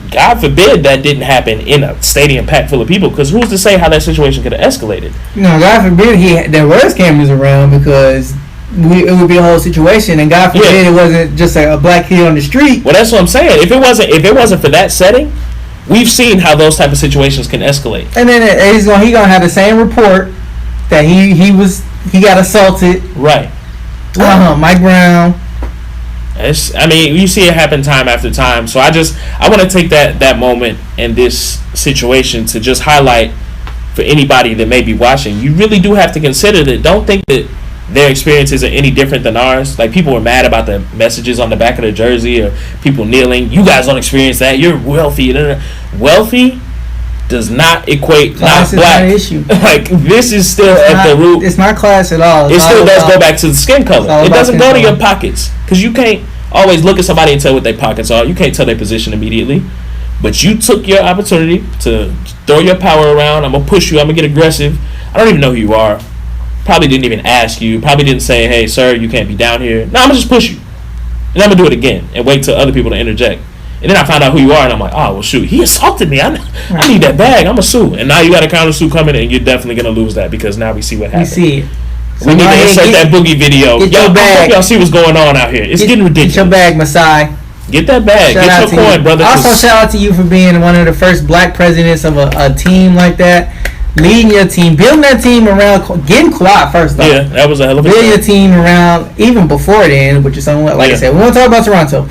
God forbid that didn't happen in a stadium packed full of people, because who's to say how that situation could have escalated? No, God forbid there was cameras around, because it would be a whole situation, and God forbid it wasn't just a black kid on the street. Well, that's what I'm saying. If it wasn't for that setting, we've seen how those type of situations can escalate. And then he's gonna have the same report that he got assaulted. Right. Mike Brown. You see it happen time after time. So I want to take that moment and this situation to just highlight for anybody that may be watching. You really do have to consider that. Don't think that their experiences are any different than ours. People were mad about the messages on the back of the jersey, or people kneeling. You guys don't experience that. You're wealthy. Wealthy does not equate class not black. Is not an issue. This is still at the root. It's not class at all. It still does go back to the skin color. It doesn't go to your pockets, because you can't always look at somebody and tell what their pockets are. You can't tell their position immediately. But you took your opportunity to throw your power around. I'm gonna push you. I'm gonna get aggressive. I don't even know who you are. Probably didn't even ask you. Probably didn't say, hey, sir, you can't be down here. No, I'm going to just push you. And I'm going to do it again and wait till other people to interject. And then I find out who you are, and I'm like, oh, well, shoot, he assaulted me. I need that bag. I'm going to sue. And now you got a counter suit coming, and you're definitely going to lose that, because now we see what happened. We see it. We need to insert that boogie video. I hope y'all see what's going on out here. It's getting ridiculous. Get your bag, Masai. Get that bag. Get your coin, brother. Also, shout out to you for being one of the first black presidents of a team like that. leading your team, building that team around, getting Kawhi first off. Yeah, that was a hell of a Building your job. team around even before then, which is something like I said. We want to talk about Toronto.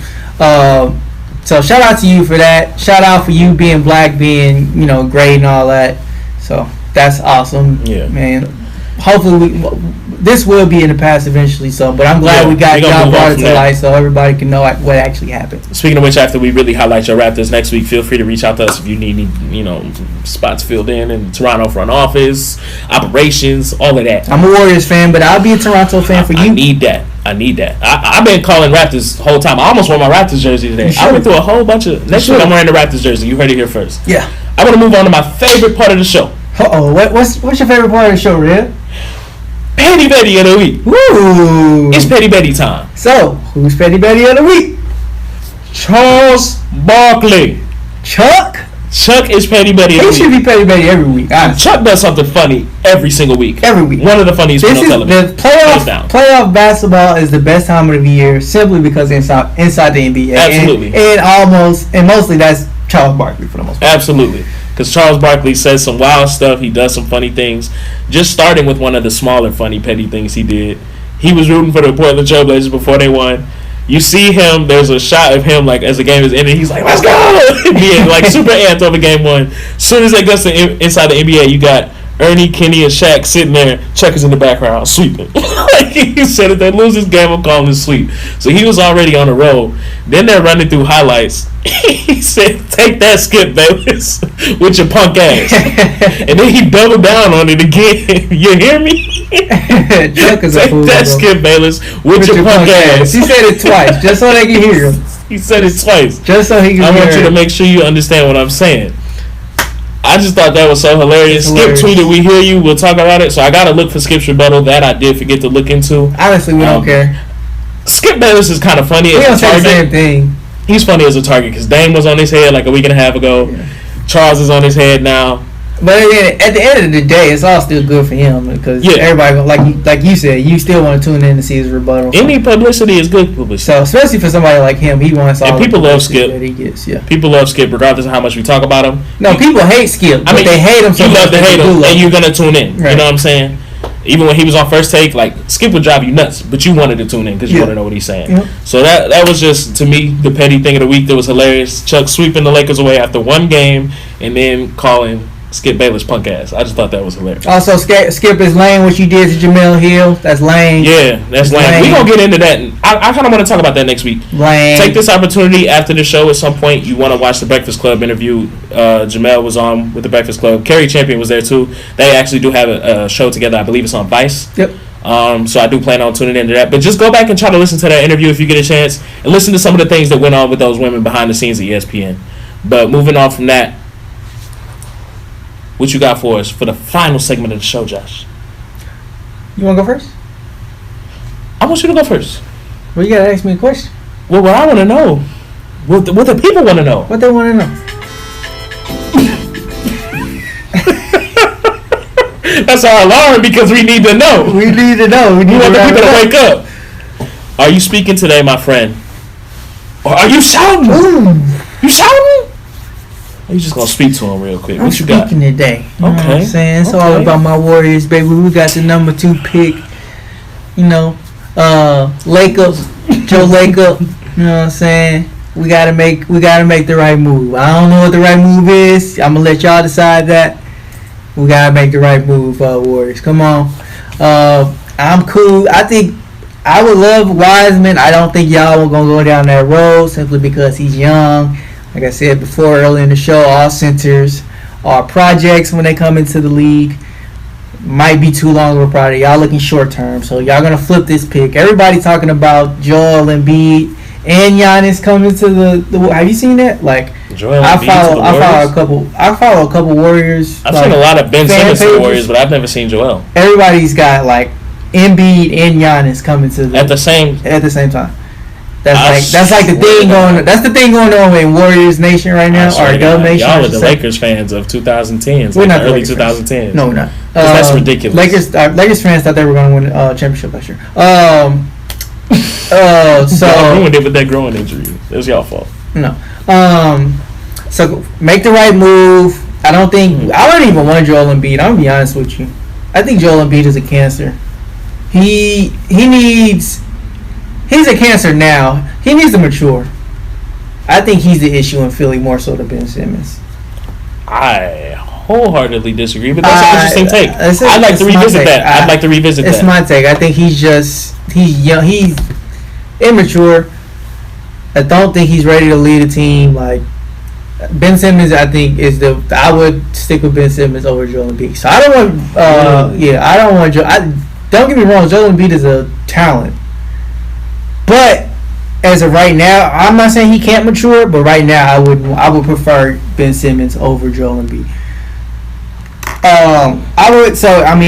So shout out to you for that. Shout out for you being black, being great and all that. So that's awesome. Yeah. Man. Hopefully this will be in the past eventually. So, but I'm glad y'all brought it to light so everybody can know what actually happened. Speaking of which, after we really highlight your Raptors next week, feel free to reach out to us if you need any, spots filled in Toronto front office, operations, all of that. I'm a Warriors fan, but I'll be a Toronto fan for you. I need that. I've been calling Raptors the whole time. I almost wore my Raptors jersey today. I went through a whole bunch of. Next week I'm wearing the Raptors jersey. You heard it here first. Yeah. I want to move on to my favorite part of the show. What's your favorite part of the show, Red? Petty Betty of the week. Woo! It's Petty Betty time. So, who's Petty Betty of the week? Charles Barkley. Chuck is Petty Betty of the He should week. be Petty Betty every week. Honestly. Chuck does something funny every single week. Every week. One of the funniest This people on is television. the Hands down. playoff basketball is the best time of the year simply because inside the NBA. Absolutely. And mostly that's Charles Barkley for the most part. Absolutely. Because Charles Barkley says some wild stuff. He does some funny things. Just starting with one of the smaller funny petty things he did. He was rooting for the Portland Trail Blazers before they won. You see him, there's a shot of him like as the game is ending, he's like, let's go! Being like super amped over game one. As soon as they go to inside the NBA, you got Ernie, Kenny, and Shaq sitting there, Chuck is in the background, sweeping. Like he said, if they lose this game, I'm calling it sweep. So he was already on the roll. Then they're running through highlights. He said, take that, Skip Bayless, with your punk ass. And then he doubled down on it again. You hear me? Chuck is a Take fool, that, bro. Skip Bayless, with your punk ass. He said it twice, just so they can hear him. He said it twice. Just so he can I hear want you to him. make sure you understand what I'm saying. I just thought that was so hilarious. It's hilarious. Skip tweeted, we hear you, we'll talk about it. So I got to look for Skip's rebuttal. That I did forget to look into. Honestly, we don't care. Skip Bayless is kind of funny We don't as a say the same target. thing. He's funny as a target because Dame was on his head like a week and a half ago. Yeah. Charles is on his head now. But at the end of the day, it's all still good for him because everybody, like you said, you still want to tune in to see his rebuttal. Any publicity is good publicity. So especially for somebody like him, he wants all And the people love publicity Skip. that he gets. Yeah. People love Skip regardless of how much we talk about him. No, people hate Skip, but they hate him so you much. love to hate they do him, love and you're gonna tune in. Right. You know what I'm saying? Even when he was on First Take, like Skip would drive you nuts, but you wanted to tune in because you Yeah. want to know what he's saying. Yeah. So that was just to me the petty thing of the week that was hilarious. Chuck sweeping the Lakers away after one game and then calling Skip Bayless punk ass. I just thought that was hilarious. Also, Skip is lame. What you did to Jamel Hill, that's lame. Yeah, that's lame. We're gonna get into that. And I kind of want to talk about that next week. Lame. Take this opportunity after the show at some point. You want to watch the Breakfast Club interview. Jamel was on with the Breakfast Club. Kerry Champion was there too. They actually do have a show together. I believe it's on Vice. Yep. So I do plan on tuning into that. But just go back and try to listen to that interview if you get a chance, and listen to some of the things that went on with those women behind the scenes at ESPN. But moving on from that, what you got for us for the final segment of the show, Josh? You want to go first? I want you to go first. Well, you gotta ask me a question. Well, what I want to know, what the people want to know. What they want to know? That's our alarm because we need to know. We need to know. We We need want the wrap people to it wake up. Are you speaking today, my friend? Or are you shouting? Ooh, You shouting? Or you just gonna speak to him real quick? I'm What you got? speaking today. You know what I'm Okay. saying? It's all Okay. about my Warriors, baby. We got the number 2 pick. You know, Lakers, Joe Laker. You know what I'm saying? We gotta make the right move. I don't know what the right move is. I'm gonna let y'all decide that. We gotta make the right move, Warriors. Come on. I'm cool. I think I would love Wiseman. I don't think y'all are gonna go down that road simply because he's young. Like I said before earlier in the show, all centers are projects when they come into the league. Might be too long of a project. Y'all looking short term, so y'all gonna flip this pick. Everybody talking about Joel Embiid and Giannis coming to the. Have you seen that? Like Joel I Embiid to follow the Warriors? a couple Warriors. I've like, seen a lot of Ben fan Simmons to the pages. Warriors, but I've never seen Joel Everybody's got like Embiid and Giannis coming to the at the same. at the same time. That's I like the swear thing to God. going. That's the thing going on in Warriors Nation right now, I swear or to Dub God, Nation. I y'all are should the say. Lakers fans of 2010s, We're like not the the early Lakers fans. 2010s. No, we're not. 'Cause that's ridiculous. Lakers fans thought they were going to win a championship last year. Y'all So ruined it with that growing injury. It was y'all fault. no. So make the right move. I don't even want Joel Embiid. I'm gonna be honest with you. I think Joel Embiid is a cancer. He's a cancer now. He needs to mature. I think he's the issue in Philly more so than Ben Simmons. I wholeheartedly disagree, but that's an interesting take. I'd like to revisit that. I'd like to revisit that. It's my take. I think he's young. He's immature. I don't think he's ready to lead a team. Like Ben Simmons, I think I would stick with Ben Simmons over Joel Embiid. So I don't want. I don't want Joel. Don't get me wrong. Joel Embiid is a talent, but as of right now, I'm not saying he can't mature, but right now I would prefer Ben Simmons over Joel Embiid.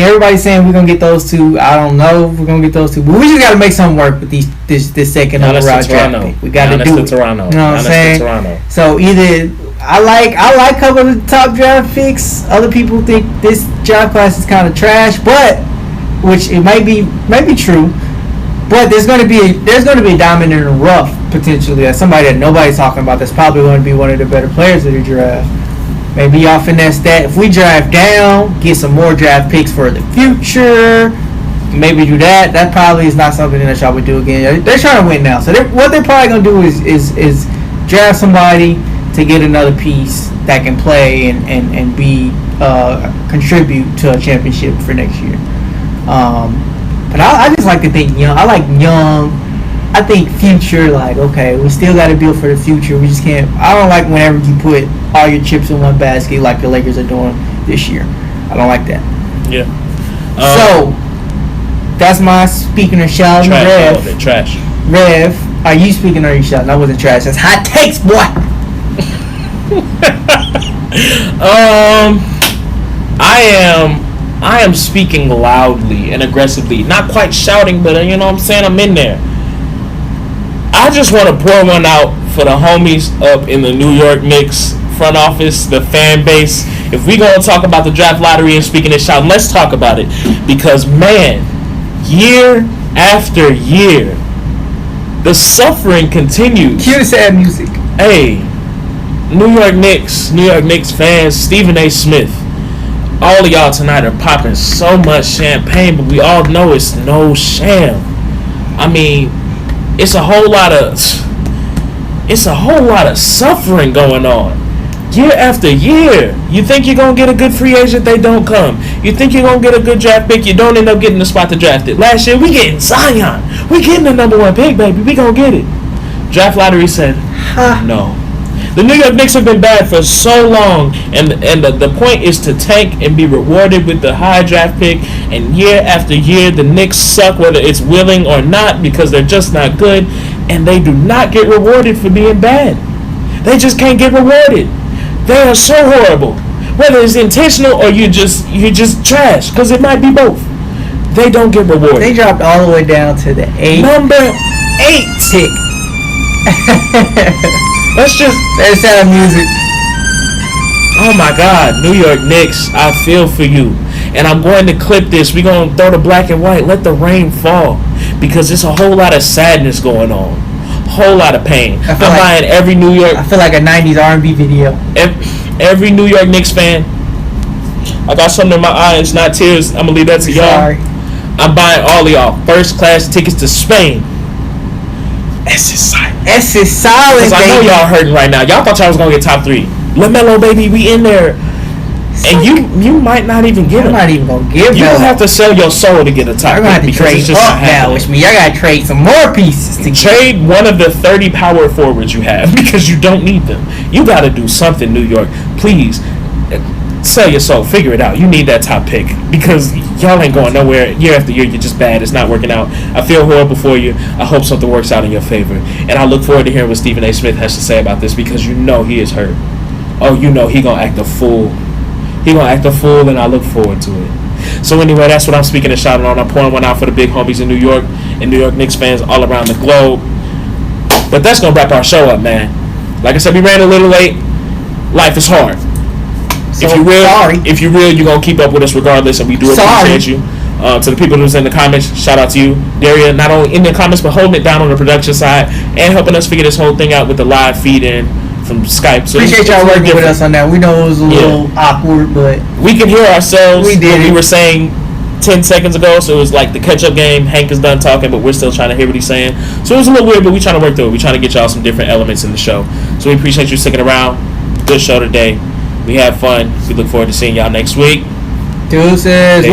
Everybody's saying we're gonna get those two. I don't know if we're gonna get those two, but we just gotta make something work with this second overall draft pick. We gotta do it. Toronto. You know what I'm saying? Toronto. So either I like a couple of the top draft picks. Other people think this draft class is kind of trash, but which it might be true. But there's going to be a diamond in the rough potentially. As somebody that nobody's talking about, that's probably going to be one of the better players of the draft. Maybe y'all finesse that. If we draft down, get some more draft picks for the future. Maybe do that. That probably is not something that y'all would do again. They're trying to win now, so what they're probably going to do is draft somebody to get another piece that can play and be contribute to a championship for next year. But I just like to think young. I like young. I think future, like, okay, we still got to build for the future. We just can't. I don't like whenever you put all your chips in one basket like the Lakers are doing this year. I don't like that. Yeah. So, that's my speaking of shouting. Rev. Trash. Rev, are you speaking or are you shouting? I wasn't trash. That's hot takes, boy. I am speaking loudly and aggressively. Not quite shouting, but you know what I'm saying? I'm in there. I just want to pour one out for the homies up in the New York Knicks front office, the fan base. If we going to talk about the draft lottery and speaking and shouting, let's talk about it. Because, man, year after year, the suffering continues. Cue the sad music. Hey, New York Knicks fans, Stephen A. Smith. All of y'all tonight are popping so much champagne, but we all know it's no sham. I mean, it's a whole lot of suffering going on. Year after year. You think you're going to get a good free agent, they don't come. You think you're going to get a good draft pick, you don't end up getting the spot to draft it. Last year, we getting Zion. We getting the number one pick, baby. We going to get it. Draft lottery said, no. The New York Knicks have been bad for so long, and the point is to tank and be rewarded with the high draft pick. And year after year, the Knicks suck, whether it's willing or not, because they're just not good, and they do not get rewarded for being bad. They just can't get rewarded. They are so horrible, whether it's intentional or you're just trash, because it might be both. They don't get rewarded. They dropped all the way down to the number 8 pick. That's sad music. Oh my God, New York Knicks, I feel for you. And I'm going to clip this. We're going to throw the black and white. Let the rain fall. Because there's a whole lot of sadness going on. Whole lot of pain. I'm buying every New York. I feel like a 90s R&B video. Every New York Knicks fan. I got something in my eye. It's not tears. I'm going to leave that to y'all. Sorry. I'm buying all of y'all first class tickets to Spain. S is silent. Because I know y'all hurting right now. Y'all thought y'all was going to get top 3. LaMelo, baby, we in there. And you might not even get him. I'm not even going to give him. You don't have to sell your soul to get a top 3. I'm going to have to trade up now, which means I got to trade some more pieces. To trade one of the 30 power forwards you have because you don't need them. You got to do something, New York. Please, sell your soul. Figure it out. You need that top pick because y'all ain't going nowhere. Year after year, you're just bad. It's not working out. I feel horrible for you. I hope something works out in your favor. And I look forward to hearing what Stephen A. Smith has to say about this because you know he is hurt. Oh, you know he going to act a fool. He going to act a fool, and I look forward to it. So anyway, that's what I'm speaking and shouting on. I'm pouring one out for the big homies in New York and New York Knicks fans all around the globe. But that's going to wrap our show up, man. Like I said, we ran a little late. Life is hard. So, if you're real, you're going to keep up with us regardless, and we do appreciate you. To the people who's in the comments, shout out to you. Daria, not only in the comments, but holding it down on the production side and helping us figure this whole thing out with the live feed in. from Skype. So Appreciate it's y'all really working with different. us on that. We know it was a little awkward, but We could hear ourselves We did what we it. were saying 10 seconds ago, so it was like the catch-up game. Hank is done talking, but we're still trying to hear what he's saying. So it was a little weird, but we're trying to work through it. We're trying to get y'all some different elements in the show. So we appreciate you sticking around. Good show today. We had fun. We look forward to seeing y'all next week. deuces.